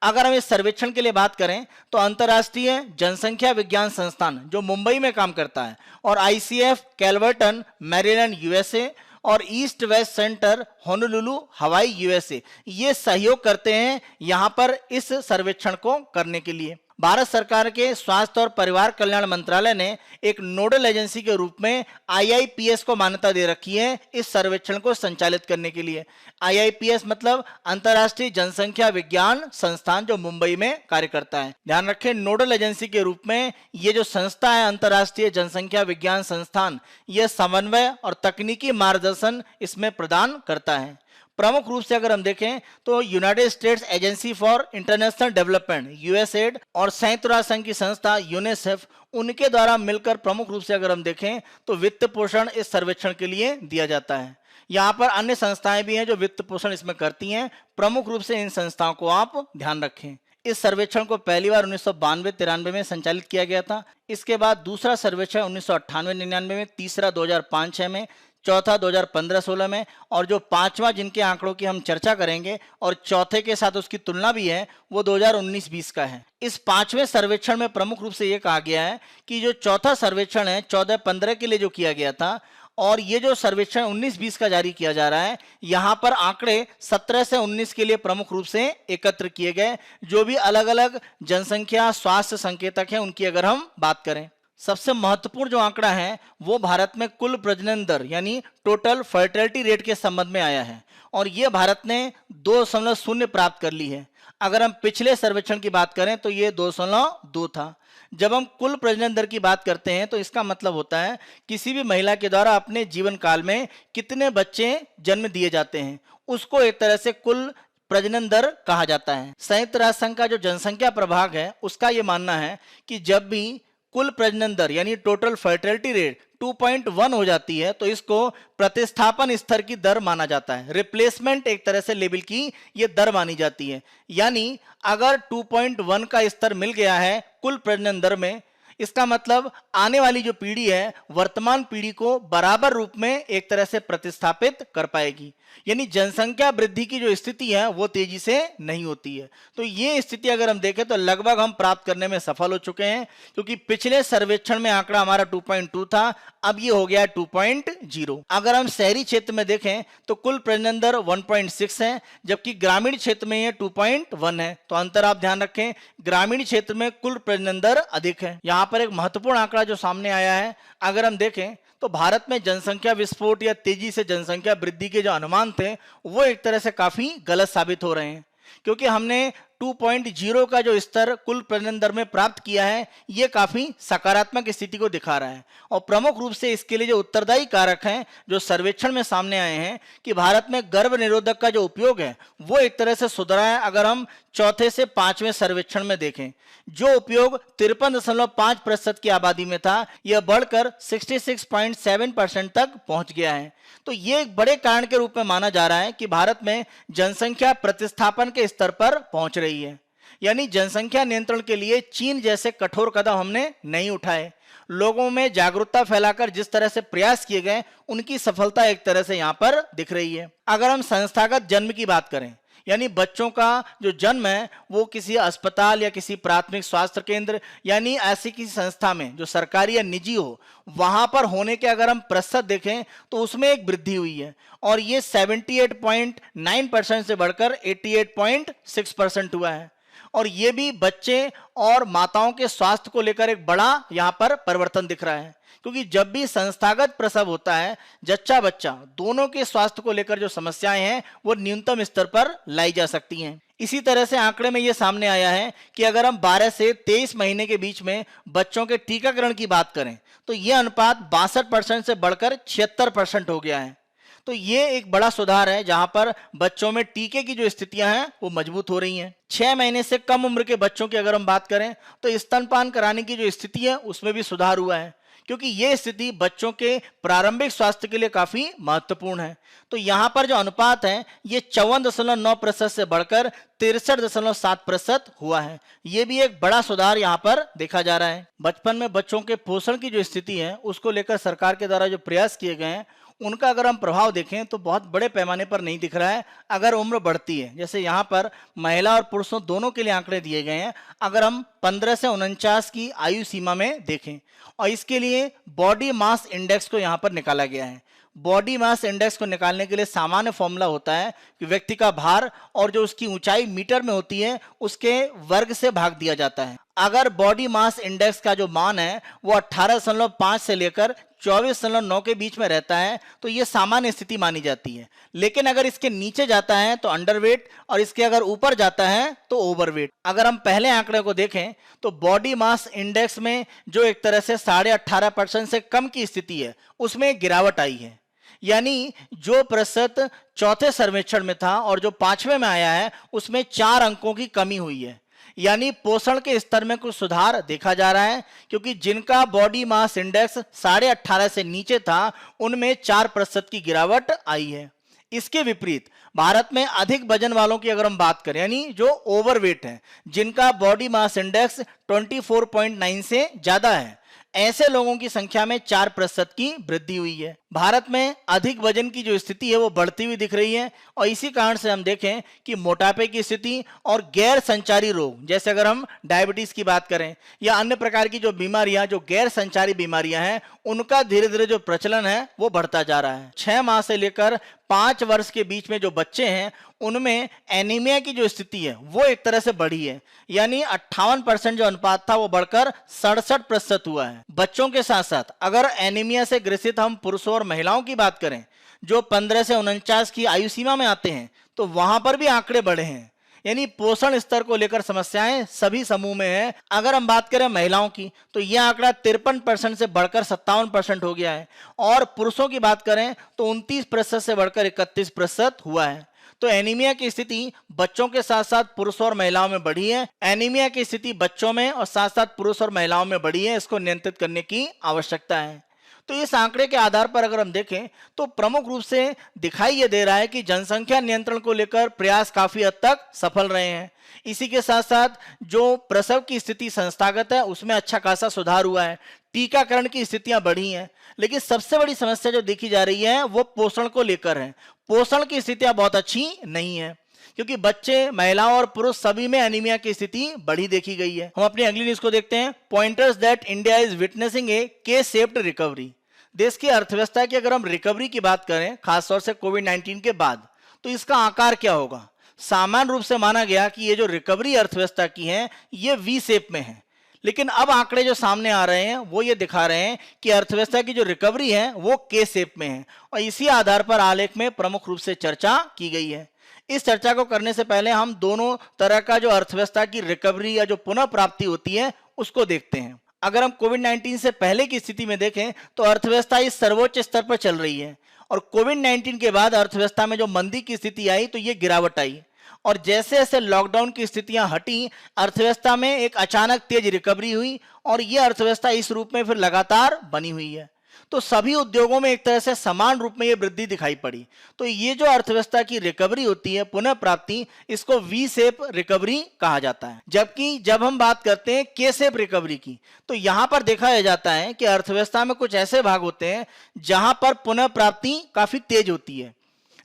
अगर हम इस सर्वेक्षण के लिए बात करें तो अंतर्राष्ट्रीय जनसंख्या विज्ञान संस्थान जो मुंबई में काम करता है और आईसीएफ कैलवर्टन मैरीलैंड यूएसए और ईस्ट वेस्ट सेंटर होनोलुलु हवाई यूएसए ये सहयोग करते हैं यहां पर इस सर्वेक्षण को करने के लिए। भारत सरकार के स्वास्थ्य और परिवार कल्याण मंत्रालय ने एक नोडल एजेंसी के रूप में आईआईपीएस को मान्यता दे रखी है इस सर्वेक्षण को संचालित करने के लिए। आईआईपीएस मतलब अंतर्राष्ट्रीय जनसंख्या विज्ञान संस्थान जो मुंबई में कार्य करता है। ध्यान रखें, नोडल एजेंसी के रूप में ये जो संस्था है अंतर्राष्ट्रीय जनसंख्या विज्ञान संस्थान, यह समन्वय और तकनीकी मार्गदर्शन इसमें प्रदान करता है। प्रमुख रूप से अगर हम देखें तो United states agency for international development USAID और संयुक्त राष्ट्र संघ की संस्था यूनिसेफ, उनके द्वारा मिलकर प्रमुख रूप से अगर हम देखें तो वित्त पोषण इस सर्वेक्षण के लिए दिया जाता है। यहाँ पर अन्य संस्थाएं भी हैं जो वित्त पोषण इसमें करती हैं। प्रमुख रूप से इन संस्थाओं को आप ध्यान रखें। इस सर्वेक्षण को पहली बार 1992-93 में संचालित किया गया था। इसके बाद दूसरा सर्वेक्षण 1998-99 में, तीसरा 2005-06 में, चौथा 2015-16 में और जो पांचवा जिनके आंकड़ों की हम चर्चा करेंगे और चौथे के साथ उसकी तुलना भी है वो 2019-20 का है। इस पांचवें सर्वेक्षण में प्रमुख रूप से ये कहा गया है कि जो चौथा सर्वेक्षण है 14-15 के लिए जो किया गया था और ये जो सर्वेक्षण 19-20 का जारी किया जा रहा है, यहाँ पर आंकड़े 17 से 19 के लिए प्रमुख रूप से एकत्र किए गए। जो भी अलग अलग जनसंख्या स्वास्थ्य संकेतक हैं उनकी अगर हम बात करें, सबसे महत्वपूर्ण जो आंकड़ा है वो भारत में कुल प्रजनन दर यानी टोटल फर्टिलिटी रेट के संबंध में आया है और ये भारत ने 2.0 प्राप्त कर ली है। अगर हम पिछले सर्वेक्षण की बात करें तो ये 2.2 था। जब हम कुल प्रजनन दर की बात करते हैं तो इसका मतलब होता है किसी भी महिला के द्वारा अपने जीवन काल में कितने बच्चे जन्म दिए जाते हैं, उसको एक तरह से कुल प्रजनन दर कहा जाता है। संयुक्त राष्ट्र संघ का जो जनसंख्या प्रभाग है उसका ये मानना है कि जब भी कुल प्रजनन दर यानी टोटल फर्टिलिटी रेट 2.1 हो जाती है तो इसको प्रतिस्थापन स्तर की दर माना जाता है। रिप्लेसमेंट एक तरह से लेवल की ये दर मानी जाती है। यानी अगर 2.1 का स्तर मिल गया है कुल प्रजनन दर में, इसका मतलब आने वाली जो पीढ़ी है वर्तमान पीढ़ी को बराबर रूप में एक तरह से प्रतिस्थापित कर पाएगी। यानी जनसंख्या वृद्धि की जो स्थिति है वो तेजी से नहीं होती है। तो ये स्थिति अगर हम देखें तो लगभग हम प्राप्त करने में सफल हो चुके हैं, क्योंकि पिछले सर्वेक्षण में आंकड़ा हमारा 2.2 था, अब ये हो गया 2.0। अगर हम शहरी क्षेत्र में देखें तो कुल प्रजनन दर 1.6 है, जबकि ग्रामीण क्षेत्र में ये 2.1 है। तो अंतर आप ध्यान रखें, ग्रामीण क्षेत्र में कुल प्रजनन दर अधिक है। यहाँ पर एक महत्वपूर्ण आंकड़ा जो सामने आया है, अगर हम देखें तो भारत में जनसंख्या विस्फोट या तेजी से जनसंख्या वृद्धि के जो अनुमान थे वो एक तरह से काफी गलत साबित हो रहे हैं, क्योंकि हमने 2.0 का जो स्तर कुल प्रजनन दर में प्राप्त किया है ये काफी सकारात्मक स्थिति को दिखा रहा है। और प्रमुख रूप से इसके लिए जो उत्तरदायी कारक हैं जो सर्वेक्षण में सामने आए हैं कि भारत में गर्भ निरोधक का जो उपयोग है वो एक तरह से सुधरा है। अगर हम चौथे से पांचवें सर्वेक्षण में देखें, जो उपयोग 53.5% की आबादी में था यह बढ़कर 66.7% तक पहुंच गया है। तो ये एक बड़े कारण के रूप में माना जा रहा है कि भारत में जनसंख्या प्रतिस्थापन के स्तर पर पहुंच रही है। यानी जनसंख्या नियंत्रण के लिए चीन जैसे कठोर कदम हमने नहीं उठाए, लोगों में जागरूकता फैलाकर जिस तरह से प्रयास किए गए उनकी सफलता एक तरह से यहां पर दिख रही है। अगर हम संस्थागत जन्म की बात करें, यानी बच्चों का जो जन्म है वो किसी अस्पताल या किसी प्राथमिक स्वास्थ्य केंद्र यानी ऐसी किसी संस्था में जो सरकारी या निजी हो वहां पर होने के अगर हम प्रतिशत देखें तो उसमें एक वृद्धि हुई है और ये 78.9% से बढ़कर 88.6% हुआ है। और ये भी बच्चे और माताओं के स्वास्थ्य को लेकर एक बड़ा यहाँ पर परिवर्तन दिख रहा है, क्योंकि जब भी संस्थागत प्रसव होता है जच्चा बच्चा दोनों के स्वास्थ्य को लेकर जो समस्याएं हैं वो न्यूनतम स्तर पर लाई जा सकती हैं। इसी तरह से आंकड़े में ये सामने आया है कि अगर हम 12 से 23 महीने के बीच में बच्चों के टीकाकरण की बात करें तो यह अनुपात 62% से बढ़कर 76% हो गया है। तो ये एक बड़ा सुधार है जहां पर बच्चों में टीके की जो स्थितियां हैं वो मजबूत हो रही हैं। 6 महीने से कम उम्र के बच्चों की अगर हम बात करें तो स्तनपान कराने की जो स्थिति है उसमें भी सुधार हुआ है, क्योंकि ये स्थिति बच्चों के प्रारंभिक स्वास्थ्य के लिए काफी महत्वपूर्ण है। तो यहाँ पर जो अनुपात है ये 54.9% से बढ़कर 63.7% हुआ है। ये भी एक बड़ा सुधार यहाँ पर देखा जा रहा है। बचपन में बच्चों के पोषण की जो स्थिति है उसको लेकर सरकार के द्वारा जो प्रयास किए गए हैं उनका अगर हम प्रभाव देखें तो बहुत बड़े पैमाने पर नहीं दिख रहा है अगर उम्र बढ़ती है। जैसे यहाँ पर महिला और पुरुषों दोनों के लिए आंकड़े दिए गए हैं। अगर हम 15 से 49 की आयु सीमा में देखें और इसके लिए बॉडी मास इंडेक्स को यहाँ पर निकाला गया है। बॉडी मास इंडेक्स को निकालने के लिए सामान्य फॉर्मूला होता है कि व्यक्ति का भार और जो उसकी ऊंचाई मीटर में होती है उसके वर्ग से भाग दिया जाता है। अगर बॉडी मास इंडेक्स का जो मान है वो 18.5 से लेकर 24.9 के बीच में रहता है तो ये सामान्य स्थिति मानी जाती है। लेकिन अगर इसके नीचे जाता है तो अंडरवेट और इसके अगर ऊपर जाता है तो ओवरवेट। अगर हम पहले आंकड़े को देखें तो बॉडी मास इंडेक्स में जो एक तरह से 18.5% से कम की स्थिति है उसमें गिरावट आई है। यानी जो प्रतिशत चौथे सर्वेक्षण में था और जो 5वें में आया है उसमें 4 अंकों की कमी हुई है। यानी पोषण के स्तर में कुछ सुधार देखा जा रहा है, क्योंकि जिनका बॉडी मास इंडेक्स 18.5 से नीचे था उनमें 4% की गिरावट आई है। इसके विपरीत भारत में अधिक वजन वालों की अगर हम बात करें यानी जो ओवरवेट है, जिनका बॉडी मास इंडेक्स 24.9 से ज्यादा है, ऐसे लोगों की संख्या में 4% की वृद्धि हुई है। भारत में अधिक वजन की जो स्थिति है वो बढ़ती हुई दिख रही है और इसी कारण से हम देखें कि मोटापे की स्थिति और गैर संचारी रोग, जैसे अगर हम डायबिटीज की बात करें या अन्य प्रकार की जो बीमारियां जो गैर संचारी बीमारियां हैं उनका धीरे धीरे जो प्रचलन है वो बढ़ता जा रहा है। 6 माह से लेकर 5 वर्ष के बीच में जो बच्चे हैं उनमें एनीमिया की जो स्थिति है वो एक तरह से बढ़ी है। यानी 58% जो अनुपात था वो बढ़कर 67% हुआ है। बच्चों के साथ साथ अगर एनीमिया से ग्रसित हम पुरुषों और महिलाओं की बात करें जो 15 से 49 की आयु सीमा में आते हैं तो वहां पर भी आंकड़े बढ़े हैं। यानी पोषण स्तर को लेकर समस्याएं सभी समूह में है। अगर हम बात करें महिलाओं की तो यह आंकड़ा 53% से बढ़कर 57% हो गया है और पुरुषों की बात करें तो 29% से बढ़कर 31% हुआ है। तो एनीमिया की स्थिति बच्चों के साथ साथ पुरुषों और महिलाओं में बढ़ी है। एनीमिया की स्थिति बच्चों में और साथ साथ पुरुष और महिलाओं में बढ़ी है। इसको नियंत्रित करने की आवश्यकता है। तो इस आंकड़े के आधार पर अगर हम देखें तो प्रमुख रूप से दिखाई यह दे रहा है कि जनसंख्या नियंत्रण को लेकर प्रयास काफी हद तक सफल रहे हैं। इसी के साथ साथ जो प्रसव की स्थिति संस्थागत है उसमें अच्छा खासा सुधार हुआ है। टीकाकरण की स्थितियां बढ़ी हैं, लेकिन सबसे बड़ी समस्या जो देखी जा रही है वो पोषण को लेकर है। पोषण की स्थितियां बहुत अच्छी नहीं है, क्योंकि बच्चे, महिलाओं और पुरुष सभी में एनीमिया की स्थिति बढ़ी देखी गई है। हम अपनी अगली न्यूज को देखते हैं। Pointers that India is witnessing ए के शेप्ड रिकवरी। देश की अर्थव्यवस्था की अगर हम रिकवरी की बात करें खासतौर से कोविड-19 के बाद, तो इसका आकार क्या होगा। सामान्य रूप से माना गया कि ये जो रिकवरी अर्थव्यवस्था की है ये वी शेप में है, लेकिन अब आंकड़े जो सामने आ रहे हैं वो ये दिखा रहे हैं कि अर्थव्यवस्था की जो रिकवरी है वो के शेप में है और इसी आधार पर आलेख में प्रमुख रूप से चर्चा की गई है। इस चर्चा को करने से पहले हम दोनों तरह का जो अर्थव्यवस्था की रिकवरी या जो पुनः प्राप्ति होती है उसको देखते हैं। अगर हम कोविड-19 से पहले की स्थिति में देखें तो अर्थव्यवस्था इस सर्वोच्च स्तर पर चल रही है और कोविड-19 के बाद अर्थव्यवस्था में जो मंदी की स्थिति आई तो ये गिरावट आई और जैसे जैसे लॉकडाउन की स्थितियां हटी अर्थव्यवस्था में एक अचानक तेज रिकवरी हुई और ये अर्थव्यवस्था इस रूप में फिर लगातार बनी हुई है। तो सभी उद्योगों में एक तरह से समान रूप में ये वृद्धि दिखाई पड़ी। तो ये जो अर्थव्यवस्था की रिकवरी होती है, पुनः प्राप्ति, इसको वी शेप रिकवरी कहा जाता है। जबकि जब हम बात करते हैं के शेप रिकवरी की तो यहां पर देखा जाता है कि अर्थव्यवस्था में कुछ ऐसे भाग होते हैं जहां पर पुनः प्राप्ति काफी तेज होती है,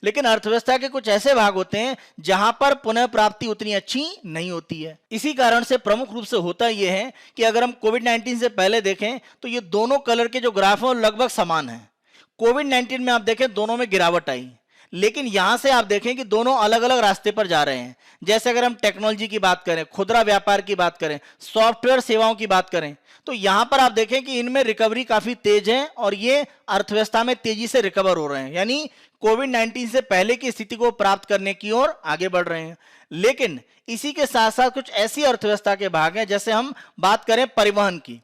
लेकिन अर्थव्यवस्था के कुछ ऐसे भाग होते हैं जहां पर पुनः प्राप्ति उतनी अच्छी नहीं होती है। इसी कारण से प्रमुख रूप से होता यह है कि अगर हम कोविड-19 से पहले देखें तो ये दोनों कलर के जो ग्राफ हैं लगभग समान हैं। कोविड-19 में आप देखें दोनों में गिरावट आई, लेकिन यहां से आप देखें कि दोनों अलग अलग रास्ते पर जा रहे हैं। जैसे अगर हम टेक्नोलॉजी की बात करें, खुदरा व्यापार की बात करें, सॉफ्टवेयर सेवाओं की बात करें, तो यहां पर आप देखें कि इनमें रिकवरी काफी तेज है और ये अर्थव्यवस्था में तेजी से रिकवर हो रहे हैं, यानी कोविड-19 से पहले की स्थिति को प्राप्त करने की ओर आगे बढ़ रहे हैं। लेकिन इसी के साथ साथ कुछ ऐसी अर्थव्यवस्था के भाग हैं, जैसे हम बात करें परिवहन की।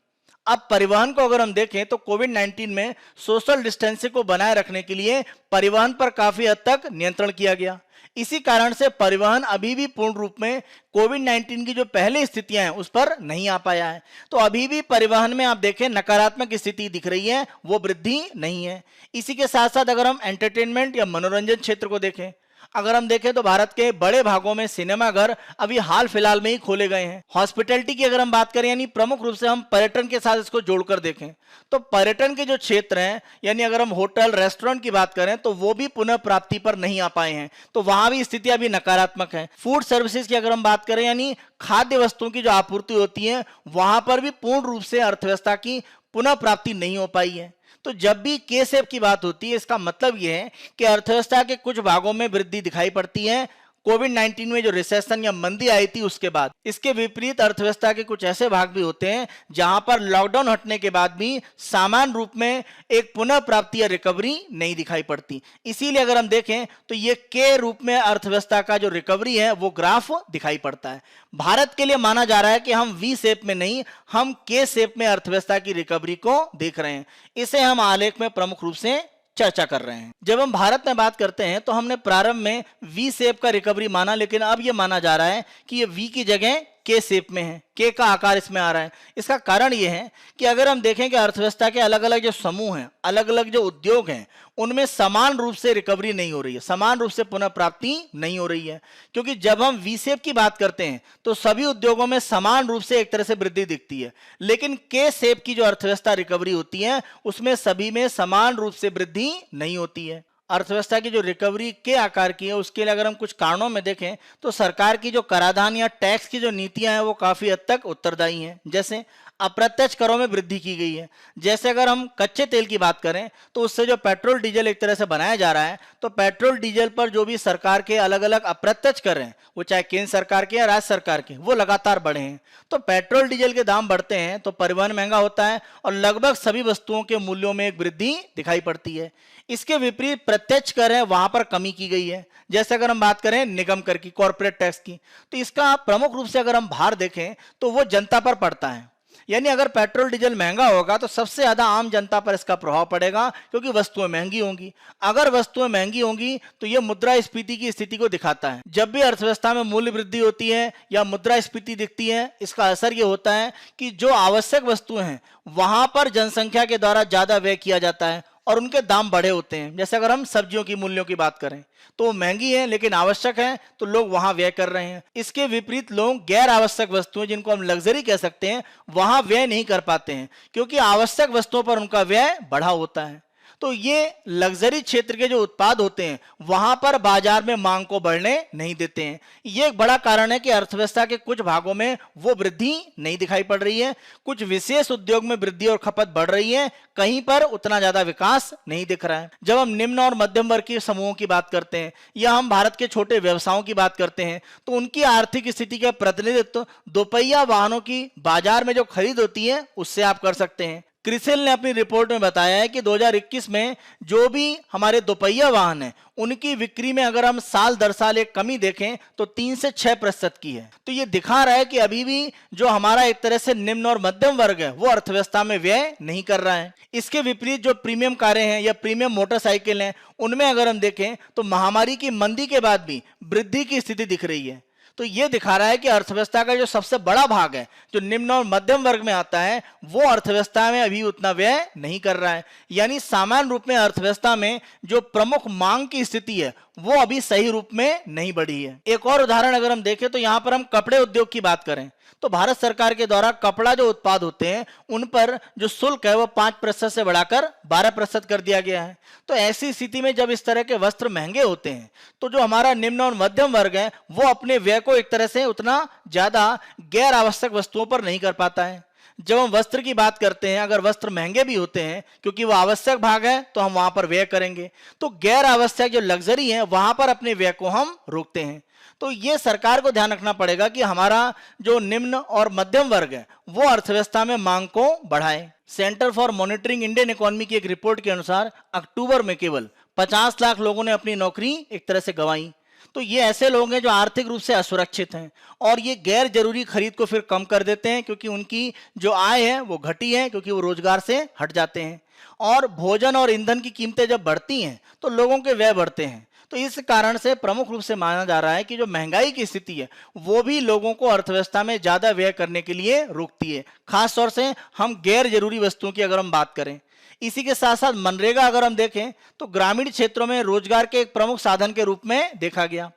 अब परिवहन को अगर हम देखें तो कोविड-19 में सोशल डिस्टेंसिंग को बनाए रखने के लिए परिवहन पर काफी हद तक नियंत्रण किया गया। इसी कारण से परिवहन अभी भी पूर्ण रूप में कोविड-19 की जो पहले स्थितियां हैं उस पर नहीं आ पाया है। तो अभी भी परिवहन में आप देखें नकारात्मक स्थिति दिख रही है, वो वृद्धि नहीं है। इसी के साथ साथ अगर हम एंटरटेनमेंट या मनोरंजन क्षेत्र को देखें, अगर हम देखें तो भारत के बड़े भागों में सिनेमाघर अभी हाल फिलहाल में ही खोले गए हैं। हॉस्पिटैलिटी की अगर हम बात करें, यानी प्रमुख रूप से हम पर्यटन के साथ इसको जोड़कर देखें, तो पर्यटन के जो क्षेत्र हैं, यानी अगर हम होटल रेस्टोरेंट की बात करें तो वो भी पुनः प्राप्ति पर नहीं आ पाए हैं। तो वहां भी स्थिति अभी नकारात्मक है। फूड सर्विसेज की अगर हम बात करें, यानी खाद्य वस्तुओं की जो आपूर्ति होती है, वहां पर भी पूर्ण रूप से अर्थव्यवस्था की पुनः प्राप्ति नहीं हो पाई है। तो जब भी के शेप की बात होती है, इसका मतलब यह है कि अर्थव्यवस्था के कुछ भागों में वृद्धि दिखाई पड़ती है कोविड-19 में जो रिसेशन या मंदी आई थी उसके बाद। इसके विपरीत अर्थव्यवस्था के कुछ ऐसे भाग भी होते हैं जहां पर लॉकडाउन हटने के बाद भी समान रूप में एक पुनः प्राप्ति या रिकवरी नहीं दिखाई पड़ती। इसीलिए अगर हम देखें तो ये के रूप में अर्थव्यवस्था का जो रिकवरी है वो ग्राफ दिखाई पड़ता है। भारत के लिए माना जा रहा है कि हम वी शेप में नहीं, हम के शेप में अर्थव्यवस्था की रिकवरी को देख रहे हैं। इसे हम आलेख में प्रमुख रूप से चर्चा कर रहे हैं। जब हम भारत में बात करते हैं तो हमने प्रारंभ में वी शेप का रिकवरी माना, लेकिन अब यह माना जा रहा है कि ये वी की जगह के शेप में है, के का आकार इसमें आ रहा है। इसका कारण यह है कि अगर हम देखें कि अर्थव्यवस्था के अलग अलग जो समूह हैं, अलग अलग जो उद्योग हैं, उनमें समान रूप से रिकवरी नहीं हो रही है, समान रूप से पुनः प्राप्ति नहीं हो रही है। क्योंकि जब हम वी शेप की बात करते हैं तो सभी उद्योगों में समान रूप से एक तरह से वृद्धि दिखती है, लेकिन के शेप की जो अर्थव्यवस्था रिकवरी होती है उसमें सभी में समान रूप से वृद्धि नहीं होती है। अर्थव्यवस्था की जो रिकवरी के आकार की है उसके लिए अगर हम कुछ कारणों में देखें तो सरकार की जो कराधान या टैक्स की जो नीतियां हैं वो काफी हद तक उत्तरदायी हैं। जैसे अप्रत्यक्ष करों में वृद्धि की गई है। जैसे अगर हम कच्चे तेल की बात करें तो उससे जो पेट्रोल डीजल एक तरह से बनाया जा रहा है, तो पेट्रोल डीजल पर जो भी सरकार के अलग अलग अप्रत्यक्ष कर हैं, वो चाहे केंद्र सरकार के या राज्य सरकार के, वो लगातार बढ़े हैं। तो पेट्रोल डीजल के दाम बढ़ते हैं तो परिवहन महंगा होता है और लगभग सभी वस्तुओं के मूल्यों में एक वृद्धि दिखाई पड़ती है। इसके विपरीत प्रत्यक्ष कर है, वहां पर कमी की गई है। जैसे अगर हम बात करें निगम कर की, कॉर्पोरेट टैक्स की, तो इसका प्रमुख रूप से अगर हम भार देखें तो वो जनता पर पड़ता है। यानी अगर पेट्रोल डीजल महंगा होगा तो सबसे ज्यादा आम जनता पर इसका प्रभाव पड़ेगा, क्योंकि वस्तुएं महंगी होंगी। अगर वस्तुएं महंगी होंगी तो यह मुद्रास्फीति की स्थिति को दिखाता है। जब भी अर्थव्यवस्था में मूल्य वृद्धि होती है या मुद्रास्फीति दिखती है, इसका असर यह होता है कि जो आवश्यक वस्तुएं हैं वहां पर जनसंख्या के द्वारा ज्यादा व्यय किया जाता है और उनके दाम बढ़े होते हैं। जैसे अगर हम सब्जियों की मूल्यों की बात करें तो वो महंगी है लेकिन आवश्यक है, तो लोग वहां व्यय कर रहे हैं। इसके विपरीत लोग गैर आवश्यक वस्तुएं, जिनको हम लग्जरी कह सकते हैं, वहां व्यय नहीं कर पाते हैं, क्योंकि आवश्यक वस्तुओं पर उनका व्यय बढ़ा होता है। तो ये लग्जरी क्षेत्र के जो उत्पाद होते हैं वहां पर बाजार में मांग को बढ़ने नहीं देते हैं। ये एक बड़ा कारण है कि अर्थव्यवस्था के कुछ भागों में वो वृद्धि नहीं दिखाई पड़ रही है। कुछ विशेष उद्योग में वृद्धि और खपत बढ़ रही है, कहीं पर उतना ज्यादा विकास नहीं दिख रहा है। जब हम निम्न और मध्यम वर्ग के समूहों की बात करते हैं या हम भारत के छोटे व्यवसायों की बात करते हैं तो उनकी आर्थिक स्थिति का प्रतिनिधित्व दोपहिया वाहनों की बाजार में जो खरीद होती है उससे आप कर सकते हैं। क्रिसिल ने अपनी रिपोर्ट में बताया है कि 2021 में जो भी हमारे दोपहिया वाहन हैं उनकी बिक्री में अगर हम साल दर साल एक कमी देखें तो 3 से 6% की है। तो ये दिखा रहा है कि अभी भी जो हमारा एक तरह से निम्न और मध्यम वर्ग है वो अर्थव्यवस्था में व्यय नहीं कर रहा है। इसके विपरीत जो प्रीमियम कारें हैं या प्रीमियम मोटरसाइकिल हैं उनमें अगर हम देखें तो महामारी की मंदी के बाद भी वृद्धि की स्थिति दिख रही है। तो ये दिखा रहा है कि अर्थव्यवस्था का जो सबसे बड़ा भाग है जो निम्न और मध्यम वर्ग में आता है वो अर्थव्यवस्था में अभी उतना व्यय नहीं कर रहा है। यानी सामान्य रूप में अर्थव्यवस्था में जो प्रमुख मांग की स्थिति है वो अभी सही रूप में नहीं बढ़ी है। एक और उदाहरण अगर हम देखें तो यहां पर हम कपड़े उद्योग की बात करें तो भारत सरकार के द्वारा कपड़ा जो उत्पाद होते हैं उन पर जो शुल्क है वो 5% से बढ़ाकर 12% कर दिया गया है। तो ऐसी स्थिति में जब इस तरह के वस्त्र महंगे होते हैं तो जो हमारा निम्न और मध्यम वर्ग है वो अपने व्यय को एक तरह से उतना ज्यादा गैर आवश्यक वस्तुओं पर नहीं कर पाता है। जब हम वस्त्र की बात करते हैं, अगर वस्त्र महंगे भी होते हैं क्योंकि वो आवश्यक भाग है तो हम वहां पर व्यय करेंगे, तो गैर आवश्यक जो लग्जरी है वहां पर अपने व्यय को हम रोकते हैं। तो ये सरकार को ध्यान रखना पड़ेगा कि हमारा जो निम्न और मध्यम वर्ग है वो अर्थव्यवस्था में मांग को बढ़ाए। Centre for monitoring Indian economy की एक रिपोर्ट के अनुसार अक्टूबर में केवल 50 लाख लोगों ने अपनी नौकरी एक तरह से गंवाई। तो ये ऐसे लोग हैं जो आर्थिक रूप से असुरक्षित हैं और ये गैर जरूरी खरीद को फिर कम कर देते हैं, क्योंकि उनकी जो आय है वो घटी है, क्योंकि वो रोजगार से हट जाते हैं। और भोजन और ईंधन की कीमतें जब बढ़ती हैं तो लोगों के व्यय बढ़ते हैं। तो इस कारण से प्रमुख रूप से माना जा रहा है कि जो महंगाई की स्थिति है वो भी लोगों को अर्थव्यवस्था में ज्यादा व्यय करने के लिए रोकती है, खास तौर से हम गैर जरूरी वस्तुओं की अगर हम बात करें। इसी के साथ साथ मनरेगा अगर हम देखें तो ग्रामीण क्षेत्रों में रोजगार के एक प्रमुख साधन के रूप में देखा गया,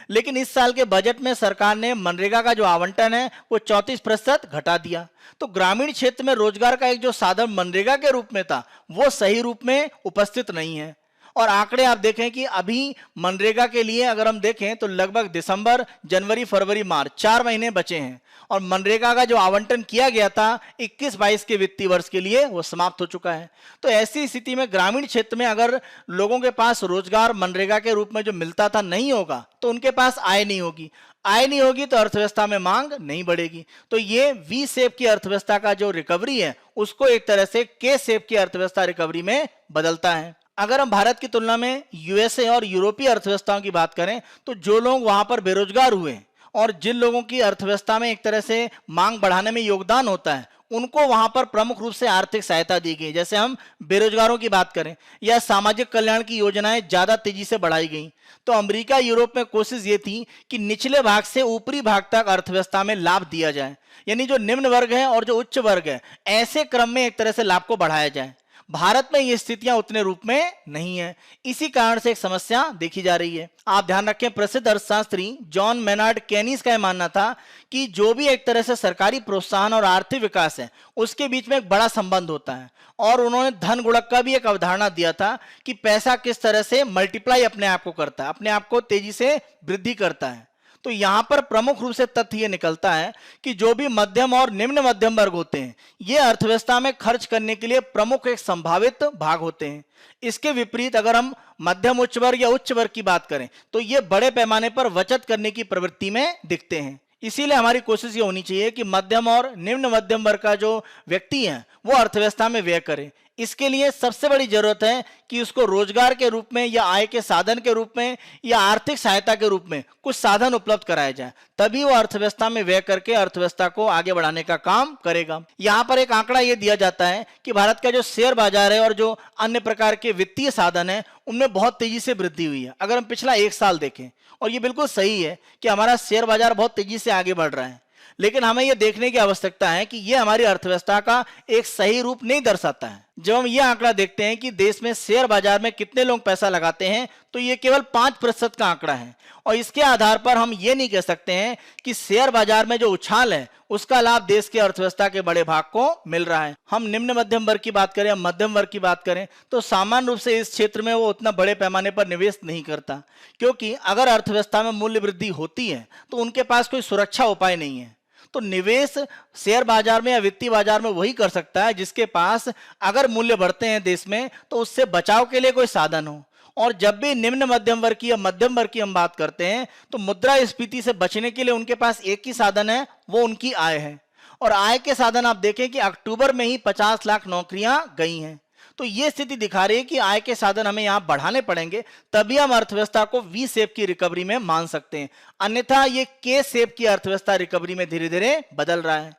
लेकिन इस साल के बजट में सरकार ने मनरेगा का जो आवंटन है वो 34% घटा दिया। तो ग्रामीण क्षेत्र में रोजगार का एक जो साधन मनरेगा के रूप में था वो सही रूप में उपस्थित नहीं है। और आंकड़े आप देखें कि अभी मनरेगा के लिए अगर हम देखें तो लगभग दिसंबर, जनवरी, फरवरी, मार्च 4 महीने बचे हैं और मनरेगा का जो आवंटन किया गया था 21-22 के वित्तीय वर्ष के लिए वो समाप्त हो चुका है। तो ऐसी स्थिति में ग्रामीण क्षेत्र में अगर लोगों के पास रोजगार मनरेगा के रूप में जो मिलता था नहीं होगा तो उनके पास आय नहीं होगी, आय नहीं होगी तो अर्थव्यवस्था में मांग नहीं बढ़ेगी। तो ये वी शेप की अर्थव्यवस्था का जो रिकवरी है उसको एक तरह से के शेप की अर्थव्यवस्था रिकवरी में बदलता है। अगर हम भारत की तुलना में यूएसए और यूरोपीय अर्थव्यवस्थाओं की बात करें तो जो लोग वहां पर बेरोजगार हुए और जिन लोगों की अर्थव्यवस्था में एक तरह से मांग बढ़ाने में योगदान होता है उनको वहां पर प्रमुख रूप से आर्थिक सहायता दी गई। जैसे हम बेरोजगारों की बात करें या सामाजिक कल्याण की योजनाएं ज्यादा तेजी से बढ़ाई गई। तो अमेरिका, यूरोप में कोशिश ये थी कि निचले भाग से ऊपरी भाग तक अर्थव्यवस्था में लाभ दिया जाए, यानी जो निम्न वर्ग है और जो उच्च वर्ग है ऐसे क्रम में एक तरह से लाभ को बढ़ाया जाए। भारत में ये स्थितियां उतने रूप में नहीं है, इसी कारण से एक समस्या देखी जा रही है। आप ध्यान रखें, प्रसिद्ध अर्थशास्त्री जॉन मेनार्ड केनीज का यह मानना था कि जो भी एक तरह से सरकारी प्रोत्साहन और आर्थिक विकास है उसके बीच में एक बड़ा संबंध होता है और उन्होंने धन गुणक का भी एक अवधारणा दिया था कि पैसा किस तरह से मल्टीप्लाई अपने आप को करता है, अपने आप को तेजी से वृद्धि करता है। तो यहां पर प्रमुख रूप से तथ्य यह निकलता है कि जो भी मध्यम और निम्न मध्यम वर्ग होते हैं ये अर्थव्यवस्था में खर्च करने के लिए प्रमुख एक संभावित भाग होते हैं। इसके विपरीत अगर हम मध्यम उच्च वर्ग या उच्च वर्ग की बात करें तो ये बड़े पैमाने पर बचत करने की प्रवृत्ति में दिखते हैं। इसीलिए हमारी कोशिश ये होनी चाहिए कि मध्यम और निम्न मध्यम वर्ग का जो व्यक्ति है वो अर्थव्यवस्था में व्यय करे। इसके लिए सबसे बड़ी जरूरत है कि उसको रोजगार के रूप में या आय के साधन के रूप में या आर्थिक सहायता के रूप में कुछ साधन उपलब्ध कराया जाए, तभी वो अर्थव्यवस्था में व्यय करके अर्थव्यवस्था को आगे बढ़ाने का काम करेगा। यहाँ पर एक आंकड़ा ये दिया जाता है कि भारत का जो शेयर बाजार है और जो अन्य प्रकार के वित्तीय साधन है उनमें बहुत तेजी से वृद्धि हुई है। अगर हम पिछला 1 साल देखें, और ये बिल्कुल सही है कि हमारा शेयर बाजार बहुत तेजी से आगे बढ़ रहा है, लेकिन हमें यह देखने की आवश्यकता है कि यह हमारी अर्थव्यवस्था का एक सही रूप नहीं दर्शाता है। जब हम यह आंकड़ा देखते हैं कि देश में शेयर बाजार में कितने लोग पैसा लगाते हैं तो यह केवल 5% का आंकड़ा है और इसके आधार पर हम ये नहीं कह सकते हैं कि शेयर बाजार में जो उछाल है उसका लाभ देश की अर्थव्यवस्था के बड़े भाग को मिल रहा है। हम निम्न मध्यम वर्ग की बात करें या मध्यम वर्ग की बात करें तो सामान्य रूप से इस क्षेत्र में वो उतना बड़े पैमाने पर निवेश नहीं करता, क्योंकि अगर अर्थव्यवस्था में मूल्य वृद्धि होती है तो उनके पास कोई सुरक्षा उपाय नहीं है। तो निवेश शेयर बाजार में या वित्तीय बाजार में वही कर सकता है जिसके पास अगर मूल्य बढ़ते हैं देश में तो उससे बचाव के लिए कोई साधन हो। और जब भी निम्न मध्यम वर्ग की या मध्यम वर्ग की हम बात करते हैं तो मुद्रास्फीति से बचने के लिए उनके पास एक ही साधन है, वो उनकी आय है। और आय के साधन आप देखें कि अक्टूबर में ही 50 लाख नौकरियां गई हैं। तो ये स्थिति दिखा रही है कि आय के साधन हमें यहां बढ़ाने पड़ेंगे, तभी हम अर्थव्यवस्था को वी शेप की रिकवरी में मान सकते हैं, अन्यथा ये के शेप की अर्थव्यवस्था रिकवरी में धीरे धीरे बदल रहा है।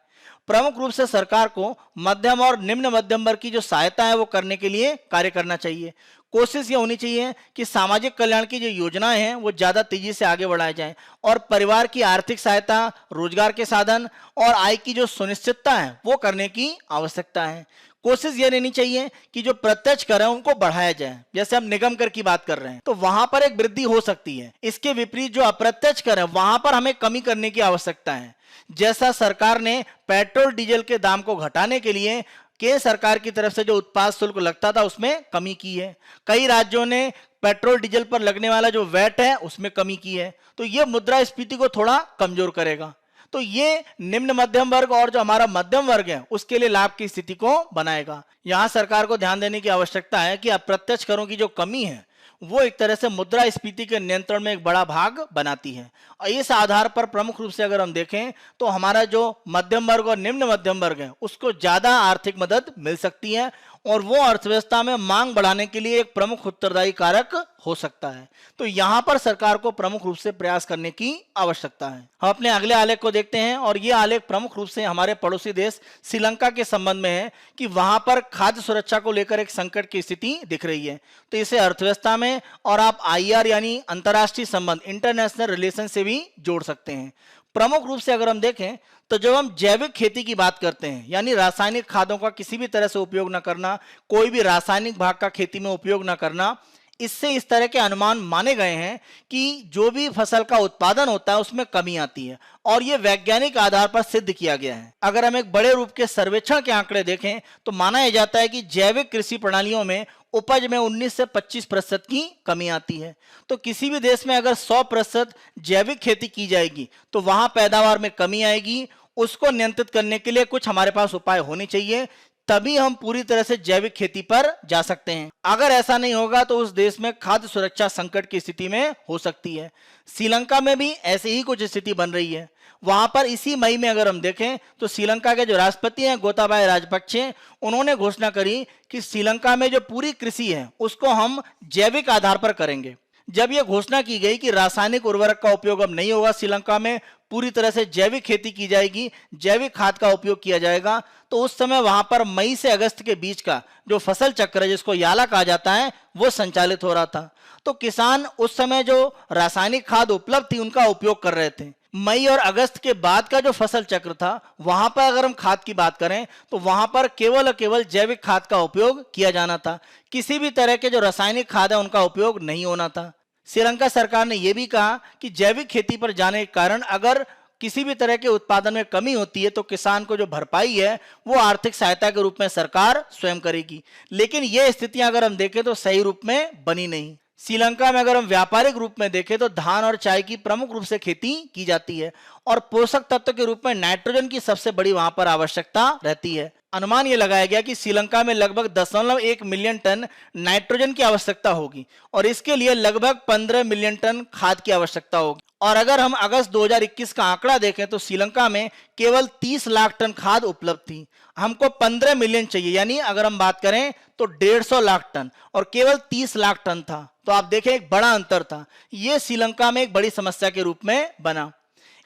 प्रमुख रूप से सरकार को मध्यम और निम्न मध्यम वर्ग की जो सहायता है वो करने के लिए कार्य करना चाहिए। कोशिश ये होनी चाहिए कि सामाजिक कल्याण की जो योजनाएं हैं वो ज्यादा तेजी से आगे बढ़ाई जाएं और परिवार की आर्थिक सहायता, रोजगार के साधन और आय की जो सुनिश्चितता है वो करने की आवश्यकता है। कोशिश ये रहनी चाहिए कि जो प्रत्यक्ष कर है उनको बढ़ाया जाए। जैसे हम निगम कर की बात कर रहे हैं तो वहां पर एक वृद्धि हो सकती है। इसके विपरीत जो अप्रत्यक्ष कर है वहां पर हमें कमी करने की आवश्यकता है। जैसा सरकार ने पेट्रोल डीजल के दाम को घटाने के लिए केंद्र सरकार की तरफ से जो उत्पाद शुल्क लगता था उसमें कमी की है। कई राज्यों ने पेट्रोल डीजल पर लगने वाला जो वैट है उसमें कमी की है। तो ये मुद्रास्फीति को थोड़ा कमजोर करेगा। तो ये निम्न मध्यम वर्ग और जो हमारा मध्यम वर्ग है उसके लिए लाभ की स्थिति को बनाएगा। यहां सरकार को ध्यान देने की आवश्यकता है कि अप्रत्यक्ष करों की जो कमी है वो एक तरह से मुद्रास्फीति के नियंत्रण में एक बड़ा भाग बनाती है। और इस आधार पर प्रमुख रूप से अगर हम देखें तो हमारा जो मध्यम वर्ग और निम्न मध्यम वर्ग है उसको ज्यादा आर्थिक मदद मिल सकती है और वो अर्थव्यवस्था में मांग बढ़ाने के लिए एक प्रमुख उत्तरदायी कारक हो सकता है। तो यहां पर सरकार को प्रमुख रूप से प्रयास करने की आवश्यकता है। हम अपने अगले आलेख को देखते हैं और ये आलेख प्रमुख रूप से हमारे पड़ोसी देश श्रीलंका के संबंध में है कि वहां पर खाद्य सुरक्षा को लेकर एक संकट की स्थिति दिख रही है। तो इसे अर्थव्यवस्था में और आप आईआर यानी अंतर्राष्ट्रीय संबंध, इंटरनेशनल रिलेशन से भी जोड़ सकते हैं। प्रमुख रूप से अगर हम देखें तो जब हम जैविक खेती की बात करते हैं, यानी रासायनिक खादों का किसी भी तरह से उपयोग न करना, कोई भी रासायनिक भाग का खेती में उपयोग न करना, इससे इस तरह के अनुमान माने गए हैं कि जो भी फसल का उत्पादन होता है उसमें कमी आती है और यह वैज्ञानिक आधार पर सिद्ध किया गया है। अगर हम एक बड़े रूप के सर्वेक्षण के आंकड़े देखें तो माना यह जाता है कि जैविक कृषि प्रणालियों में उपज में 19 से 25% की कमी आती है। तो किसी भी देश में अगर 100% जैविक खेती की जाएगी तो वहां पैदावार में कमी आएगी। उसको नियंत्रित करने के लिए कुछ हमारे पास उपाय होने चाहिए, तभी हम पूरी तरह से जैविक खेती पर जा सकते हैं। अगर ऐसा नहीं होगा तो उस देश में खाद्य सुरक्षा संकट की स्थिति में हो सकती है। श्रीलंका में भी ऐसे ही कुछ स्थिति बन रही है। वहां पर इसी मई में अगर हम देखें तो श्रीलंका के जो राष्ट्रपति हैं गोताबाया राजपक्षे, उन्होंने घोषणा करी कि श्रीलंका में जो पूरी कृषि है उसको हम जैविक आधार पर करेंगे। जब यह घोषणा की गई कि रासायनिक उर्वरक का उपयोग अब नहीं होगा, श्रीलंका में पूरी तरह से जैविक खेती की जाएगी, जैविक खाद का उपयोग किया जाएगा, तो उस समय वहां पर मई से अगस्त के बीच का जो फसल चक्र है जिसको याला कहा जाता है वो संचालित हो रहा था। तो किसान उस समय जो रासायनिक खाद उपलब्ध थी उनका उपयोग कर रहे थे। मई और अगस्त के बाद का जो फसल चक्र था वहां पर अगर हम खाद की बात करें तो वहां पर केवल और केवल जैविक खाद का उपयोग किया जाना था। किसी भी तरह के जो रासायनिक खाद है उनका उपयोग नहीं होना था। श्रीलंका सरकार ने यह भी कहा कि जैविक खेती पर जाने के कारण अगर किसी भी तरह के उत्पादन में कमी होती है तो किसान को जो भरपाई है वो आर्थिक सहायता के रूप में सरकार स्वयं करेगी। लेकिन ये स्थितियां अगर हम देखें तो सही रूप में बनी नहीं। श्रीलंका में अगर हम व्यापारिक रूप में देखें तो धान और चाय की प्रमुख रूप से खेती की जाती है और पोषक तत्व के रूप में नाइट्रोजन की सबसे बड़ी वहां पर आवश्यकता रहती है। अनुमान यह लगाया गया कि श्रीलंका में लगभग 10.1 मिलियन टन नाइट्रोजन की आवश्यकता होगी और इसके लिए लगभग 15 मिलियन टन खाद की आवश्यकता होगी। और अगर हम अगस्त 2021 का आंकड़ा देखें तो श्रीलंका में केवल 30 लाख टन खाद उपलब्ध थी। हमको 15 मिलियन चाहिए, यानी अगर हम बात करें तो 150 लाख टन और केवल 30 लाख टन था। तो आप देखें एक बड़ा अंतर था। यह श्रीलंका में एक बड़ी समस्या के रूप में बना।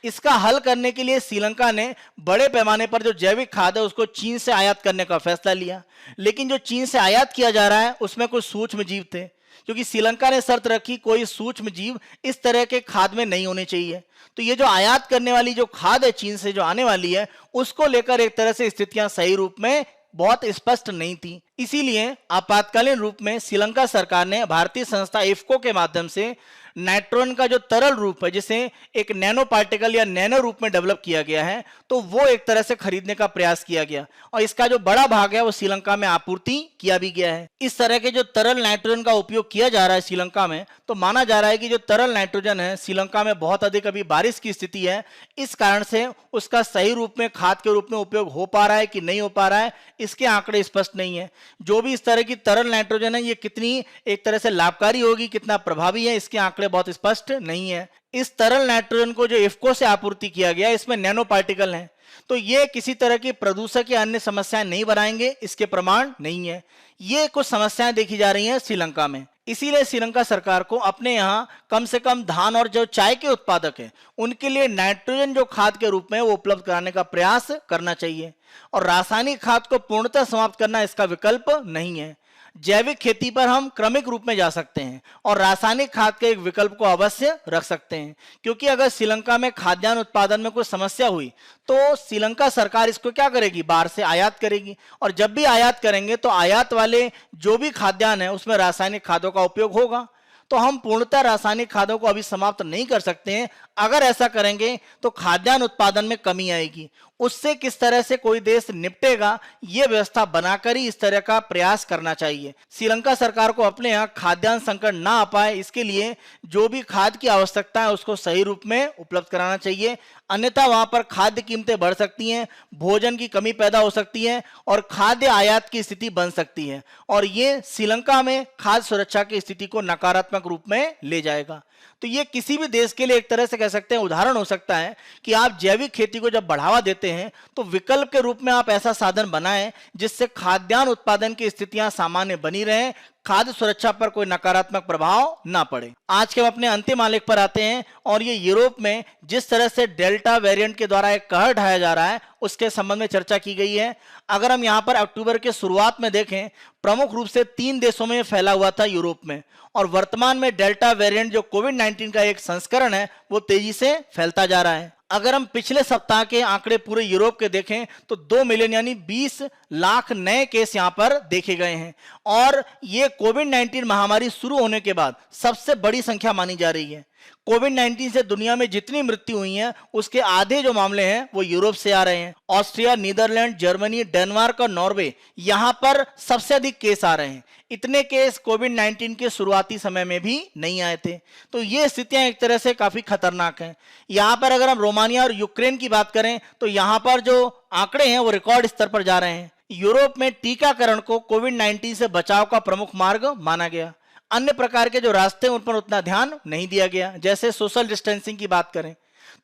इसका हल करने के लिए श्रीलंका ने बड़े पैमाने पर जो जैविक खाद है उसको चीन से आयात करने का फैसला लिया। लेकिन जो चीन से आयात किया जा रहा है उसमें कुछ सूक्ष्म जीव थे, क्योंकि श्रीलंका ने शर्त रखी कोई सूक्ष्म जीव इस तरह के खाद में नहीं होने चाहिए। तो ये जो आयात करने वाली जो खाद है चीन से जो आने वाली है उसको लेकर एक तरह से स्थितियां सही रूप में बहुत स्पष्ट नहीं थी। इसीलिए आपातकालीन रूप में श्रीलंका सरकार ने भारतीय संस्था इफ्को के माध्यम से नाइट्रोजन का जो तरल रूप है जिसे एक नैनो पार्टिकल या नैनो रूप में डेवलप किया गया है तो वो एक तरह से खरीदने का प्रयास किया गया और इसका जो बड़ा भाग है वो श्रीलंका में आपूर्ति किया भी गया है। इस तरह के जो तरल नाइट्रोजन का उपयोग किया जा रहा है श्रीलंका में, तो माना जा रहा है कि जो तरल नाइट्रोजन है श्रीलंका में बहुत अधिक अभी बारिश की स्थिति है, इस कारण से उसका सही रूप में खाद के रूप में उपयोग हो पा रहा है कि नहीं हो पा रहा है इसके आंकड़े स्पष्ट नहीं है। जो भी इस तरह की तरल नाइट्रोजन है ये कितनी एक तरह से लाभकारी होगी, कितना प्रभावी है, इसके आंकड़े बहुत स्पष्ट नहीं है। इस तरल नाइट्रोजन को जो इफ्को से आपूर्ति किया गया इसमें नैनो पार्टिकल हैं, तो ये किसी तरह की प्रदूषक या अन्य समस्याएं नहीं बनाएंगे, इसके प्रमाण नहीं है। ये कुछ समस्याएं देखी जा रही हैं श्रीलंका में। इसीलिए श्रीलंका सरकार को अपने यहाँ कम से कम धान और जो चाय के उत्पादक हैं उनके लिए नाइट्रोजन जो खाद के रूप में वो उपलब्ध कराने का प्रयास करना चाहिए और रासायनिक खाद को पूर्णतः समाप्त करना इसका विकल्प नहीं है। जैविक खेती पर हम क्रमिक रूप में जा सकते हैं और रासायनिक खाद के एक विकल्प को अवश्य रख सकते हैं, क्योंकि अगर श्रीलंका में खाद्यान्न उत्पादन में कोई समस्या हुई तो श्रीलंका सरकार इसको क्या करेगी, बाहर से आयात करेगी और जब भी आयात करेंगे तो आयात वाले जो भी खाद्यान्न है उसमें रासायनिक खादों का उपयोग होगा। तो हम पूर्णतः रासायनिक खादों को अभी समाप्त नहीं कर सकते हैं। अगर ऐसा करेंगे तो खाद्यान्न उत्पादन में कमी आएगी। उससे किस तरह से कोई देश निपटेगा ये व्यवस्था बनाकर ही इस तरह का प्रयास करना चाहिए। श्रीलंका सरकार को अपने यहाँ खाद्यान्न संकट ना आ पाए इसके लिए जो भी खाद की आवश्यकता है उसको सही रूप में उपलब्ध कराना चाहिए, अन्यथा वहां पर खाद्य कीमतें बढ़ सकती हैं, भोजन की कमी पैदा हो सकती है और खाद्य आयात की स्थिति बन सकती है और ये श्रीलंका में खाद्य सुरक्षा की स्थिति को नकारात्मक नकारात्मक रूप में ले जाएगा। तो ये किसी भी देश के लिए एक तरह से कह सकते हैं उदाहरण हो सकता है कि आप जैविक खेती को जब बढ़ावा देते हैं तो विकल्प के रूप में आप ऐसा साधन बनाएं जिससे खाद्यान्न उत्पादन की स्थितियां सामान्य बनी रहें, खाद्य सुरक्षा पर कोई नकारात्मक प्रभाव ना पड़े। आज के हम अपने अंतिम आलेख पर आते हैं और ये यूरोप में जिस तरह से डेल्टा वेरिएंट के द्वारा एक कहर ढाया जा रहा है उसके संबंध में चर्चा की गई है। अगर हम यहाँ पर अक्टूबर के शुरुआत में देखें, प्रमुख रूप से 3 देशों में फैला हुआ था यूरोप में, और वर्तमान में डेल्टा वेरिएंट जो कोविड-19 का एक संस्करण है वो तेजी से फैलता जा रहा है। अगर हम पिछले सप्ताह के आंकड़े पूरे यूरोप के देखें तो 2 मिलियन यानी 20 लाख नए केस यहां पर देखे गए हैं, और ये कोविड-19 महामारी शुरू होने के बाद सबसे बड़ी संख्या मानी जा रही है। कोविड-19 से दुनिया में जितनी मृत्यु हुई है उसके आधे जो मामले हैं वो यूरोप से आ रहे हैं। ऑस्ट्रिया, नीदरलैंड, जर्मनी, डेनमार्क और नॉर्वे यहां पर सबसे अधिक केस आ रहे हैं। इतने केस कोविड-19 के शुरुआती समय में भी नहीं आए थे। तो ये स्थितियां एक तरह से काफी खतरनाक हैं। यहां पर अगर हम रोमानिया और यूक्रेन की बात करें तो यहां पर जो आंकड़े हैं वो रिकॉर्ड स्तर पर जा रहे हैं। यूरोप में टीकाकरण को कोविड-19 से बचाव का प्रमुख मार्ग माना गया। अन्य प्रकार के जो रास्ते उन पर उतना ध्यान नहीं दिया गया, जैसे सोशल डिस्टेंसिंग की बात करें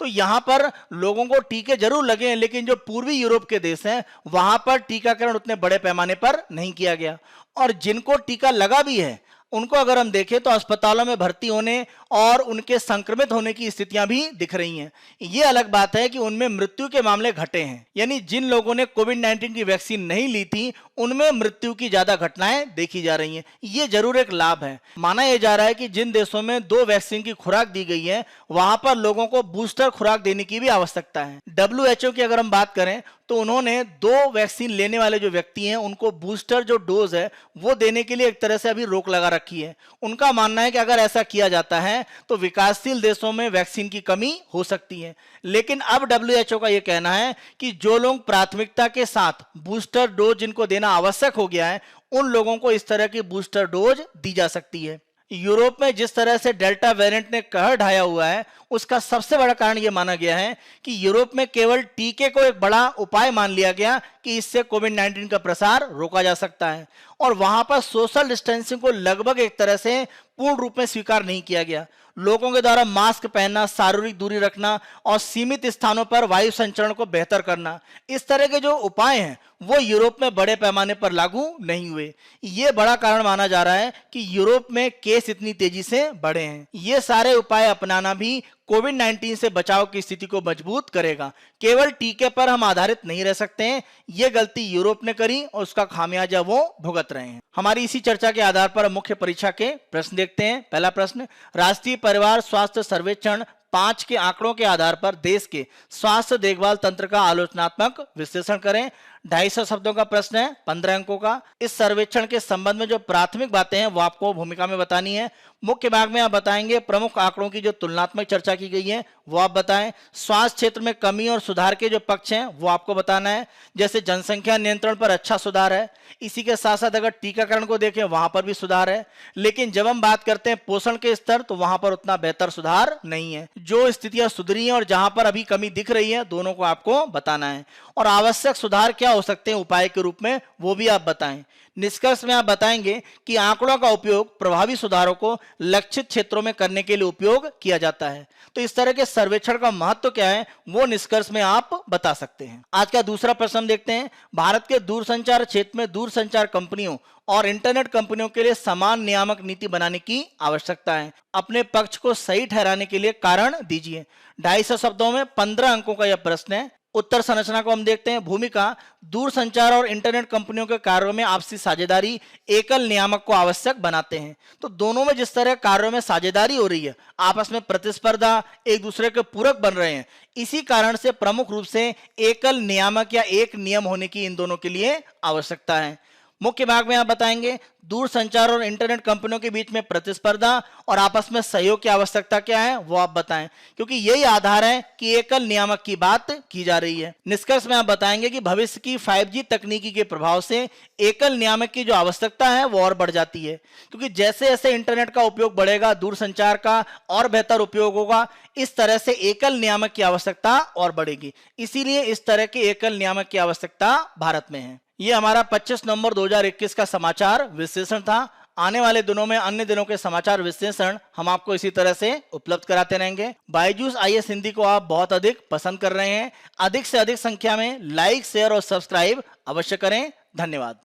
तो यहां पर लोगों को टीके जरूर लगे हैं, लेकिन जो पूर्वी यूरोप के देश हैं वहां पर टीकाकरण उतने बड़े पैमाने पर नहीं किया गया, और जिनको टीका लगा भी है उनको अगर हम देखें तो अस्पतालों में भर्ती होने और उनके संक्रमित होने की स्थितियां भी दिख रही हैं। ये अलग बात है कि उनमें मृत्यु के मामले घटे हैं, यानी जिन लोगों ने कोविड-19 की वैक्सीन नहीं ली थी उनमें मृत्यु की ज्यादा घटनाएं देखी जा रही हैं। ये जरूर एक लाभ है। माना यह जा रहा है कि जिन देशों में 2 वैक्सीन की खुराक दी गई है वहां पर लोगों को बूस्टर खुराक देने की भी आवश्यकता है। WHO की अगर हम बात करें तो उन्होंने 2 वैक्सीन लेने वाले जो व्यक्ति हैं उनको बूस्टर जो डोज है वो देने के लिए एक तरह से अभी रोक लगा रखी है। उनका मानना है कि अगर ऐसा किया जाता है तो विकासशील देशों में वैक्सीन की कमी हो सकती है। लेकिन अब WHO का यह कहना है कि जो लोग प्राथमिकता के साथ बूस्टर डोज जिनको देना आवश्यक हो गया है उन लोगों को इस तरह की बूस्टर डोज दी जा सकती है। यूरोप में जिस तरह से डेल्टा वेरिएंट ने कहर ढाया हुआ है उसका सबसे बड़ा कारण यह माना गया है कि यूरोप में केवल टीके को एक बड़ा उपाय मान लिया गया कि इससे कोविड-19 का प्रसार रोका जा सकता है, और वहां पर सोशल डिस्टेंसिंग को लगभग एक तरह से पूर्ण रूप में स्वीकार नहीं किया गया। लोगों के द्वारा मास्क पहनना, शारीरिक दूरी रखना और सीमित स्थानों पर वायु संचरण को बेहतर करना, इस तरह के जो उपाय हैं वो यूरोप में बड़े पैमाने पर लागू नहीं हुए। ये बड़ा कारण माना जा रहा है कि यूरोप में केस इतनी तेजी से बढ़े हैं। ये सारे उपाय अपनाना भी कोविड-19 से बचाव की स्थिति को मजबूत करेगा। केवल टीके पर हम आधारित नहीं रह सकते हैं। ये गलती यूरोप ने करी और उसका खामियाजा वो भुगत रहे हैं। हमारी इसी चर्चा के आधार पर मुख्य परीक्षा के प्रश्न देखते हैं। पहला प्रश्न, राष्ट्रीय परिवार स्वास्थ्य सर्वेक्षण 5 के आंकड़ों के आधार पर देश के स्वास्थ्य देखभाल तंत्र का आलोचनात्मक विश्लेषण करें। 250 शब्दों का प्रश्न है, 15 अंकों का। इस सर्वेक्षण के संबंध में जो प्राथमिक बातें हैं वो आपको भूमिका में बतानी है। मुख्य भाग में आप बताएंगे प्रमुख आंकड़ों की जो तुलनात्मक चर्चा की गई है वो आप बताएं। स्वास्थ्य क्षेत्र में कमी और सुधार के जो पक्ष हैं वो आपको बताना है, जैसे जनसंख्या नियंत्रण पर अच्छा सुधार है। इसी के साथ साथ अगर टीकाकरण को देखें वहां पर भी सुधार है, लेकिन जब हम बात करते हैं पोषण के स्तर तो वहां पर उतना बेहतर सुधार नहीं है। जो स्थितियां सुधरी हैं और जहां पर अभी कमी दिख रही है दोनों को आपको बताना है, और आवश्यक सुधार क्या हो सकते हैं उपाय के रूप में वो भी आप बताएं। निष्कर्ष में आप बताएंगे कि आंकड़ों का उपयोग प्रभावी सुधारों को लक्षित क्षेत्रों में करने के लिए उपयोग किया जाता है। तो इस तरह के सर्वेक्षण का महत्व क्या है वो निष्कर्ष में आप बता सकते हैं। आज का दूसरा प्रश्न देखते हैं। भारत के दूरसंचार क्षेत्र में दूरसंचार कंपनियों और इंटरनेट कंपनियों के लिए समान नियामक नीति बनाने की आवश्यकता है। अपने पक्ष को सही ठहराने के लिए कारण दीजिए। 250 शब्दों में 15 अंकों का यह प्रश्न है। उत्तर संरचना को हम देखते हैं। भूमिका, दूरसंचार और इंटरनेट कंपनियों के कार्यों में आपसी साझेदारी एकल नियामक को आवश्यक बनाते हैं। तो दोनों में जिस तरह कार्यों में साझेदारी हो रही है, आपस में प्रतिस्पर्धा, एक दूसरे के पूरक बन रहे हैं, इसी कारण से प्रमुख रूप से एकल नियामक या एक नियम होने की इन दोनों के लिए आवश्यकता है। मुख्य भाग में आप बताएंगे दूरसंचार और इंटरनेट कंपनियों के बीच में प्रतिस्पर्धा और आपस में सहयोग की आवश्यकता क्या है वो आप बताएं, क्योंकि यही आधार है कि एकल नियामक की बात की जा रही है। निष्कर्ष में आप बताएंगे कि भविष्य की 5G तकनीकी के प्रभाव से एकल नियामक की जो आवश्यकता है वो और बढ़ जाती है, क्योंकि जैसे जैसे इंटरनेट का उपयोग बढ़ेगा, दूरसंचार का और बेहतर उपयोग होगा, इस तरह से एकल नियामक की आवश्यकता और बढ़ेगी। इसीलिए इस तरह के एकल नियामक की आवश्यकता भारत में है। ये हमारा 25 नवंबर 2021 का समाचार विश्लेषण था। आने वाले दिनों में अन्य दिनों के समाचार विश्लेषण हम आपको इसी तरह से उपलब्ध कराते रहेंगे। बायजूस आईएएस हिंदी को आप बहुत अधिक पसंद कर रहे हैं। अधिक से अधिक संख्या में लाइक, शेयर और सब्सक्राइब अवश्य करें। धन्यवाद।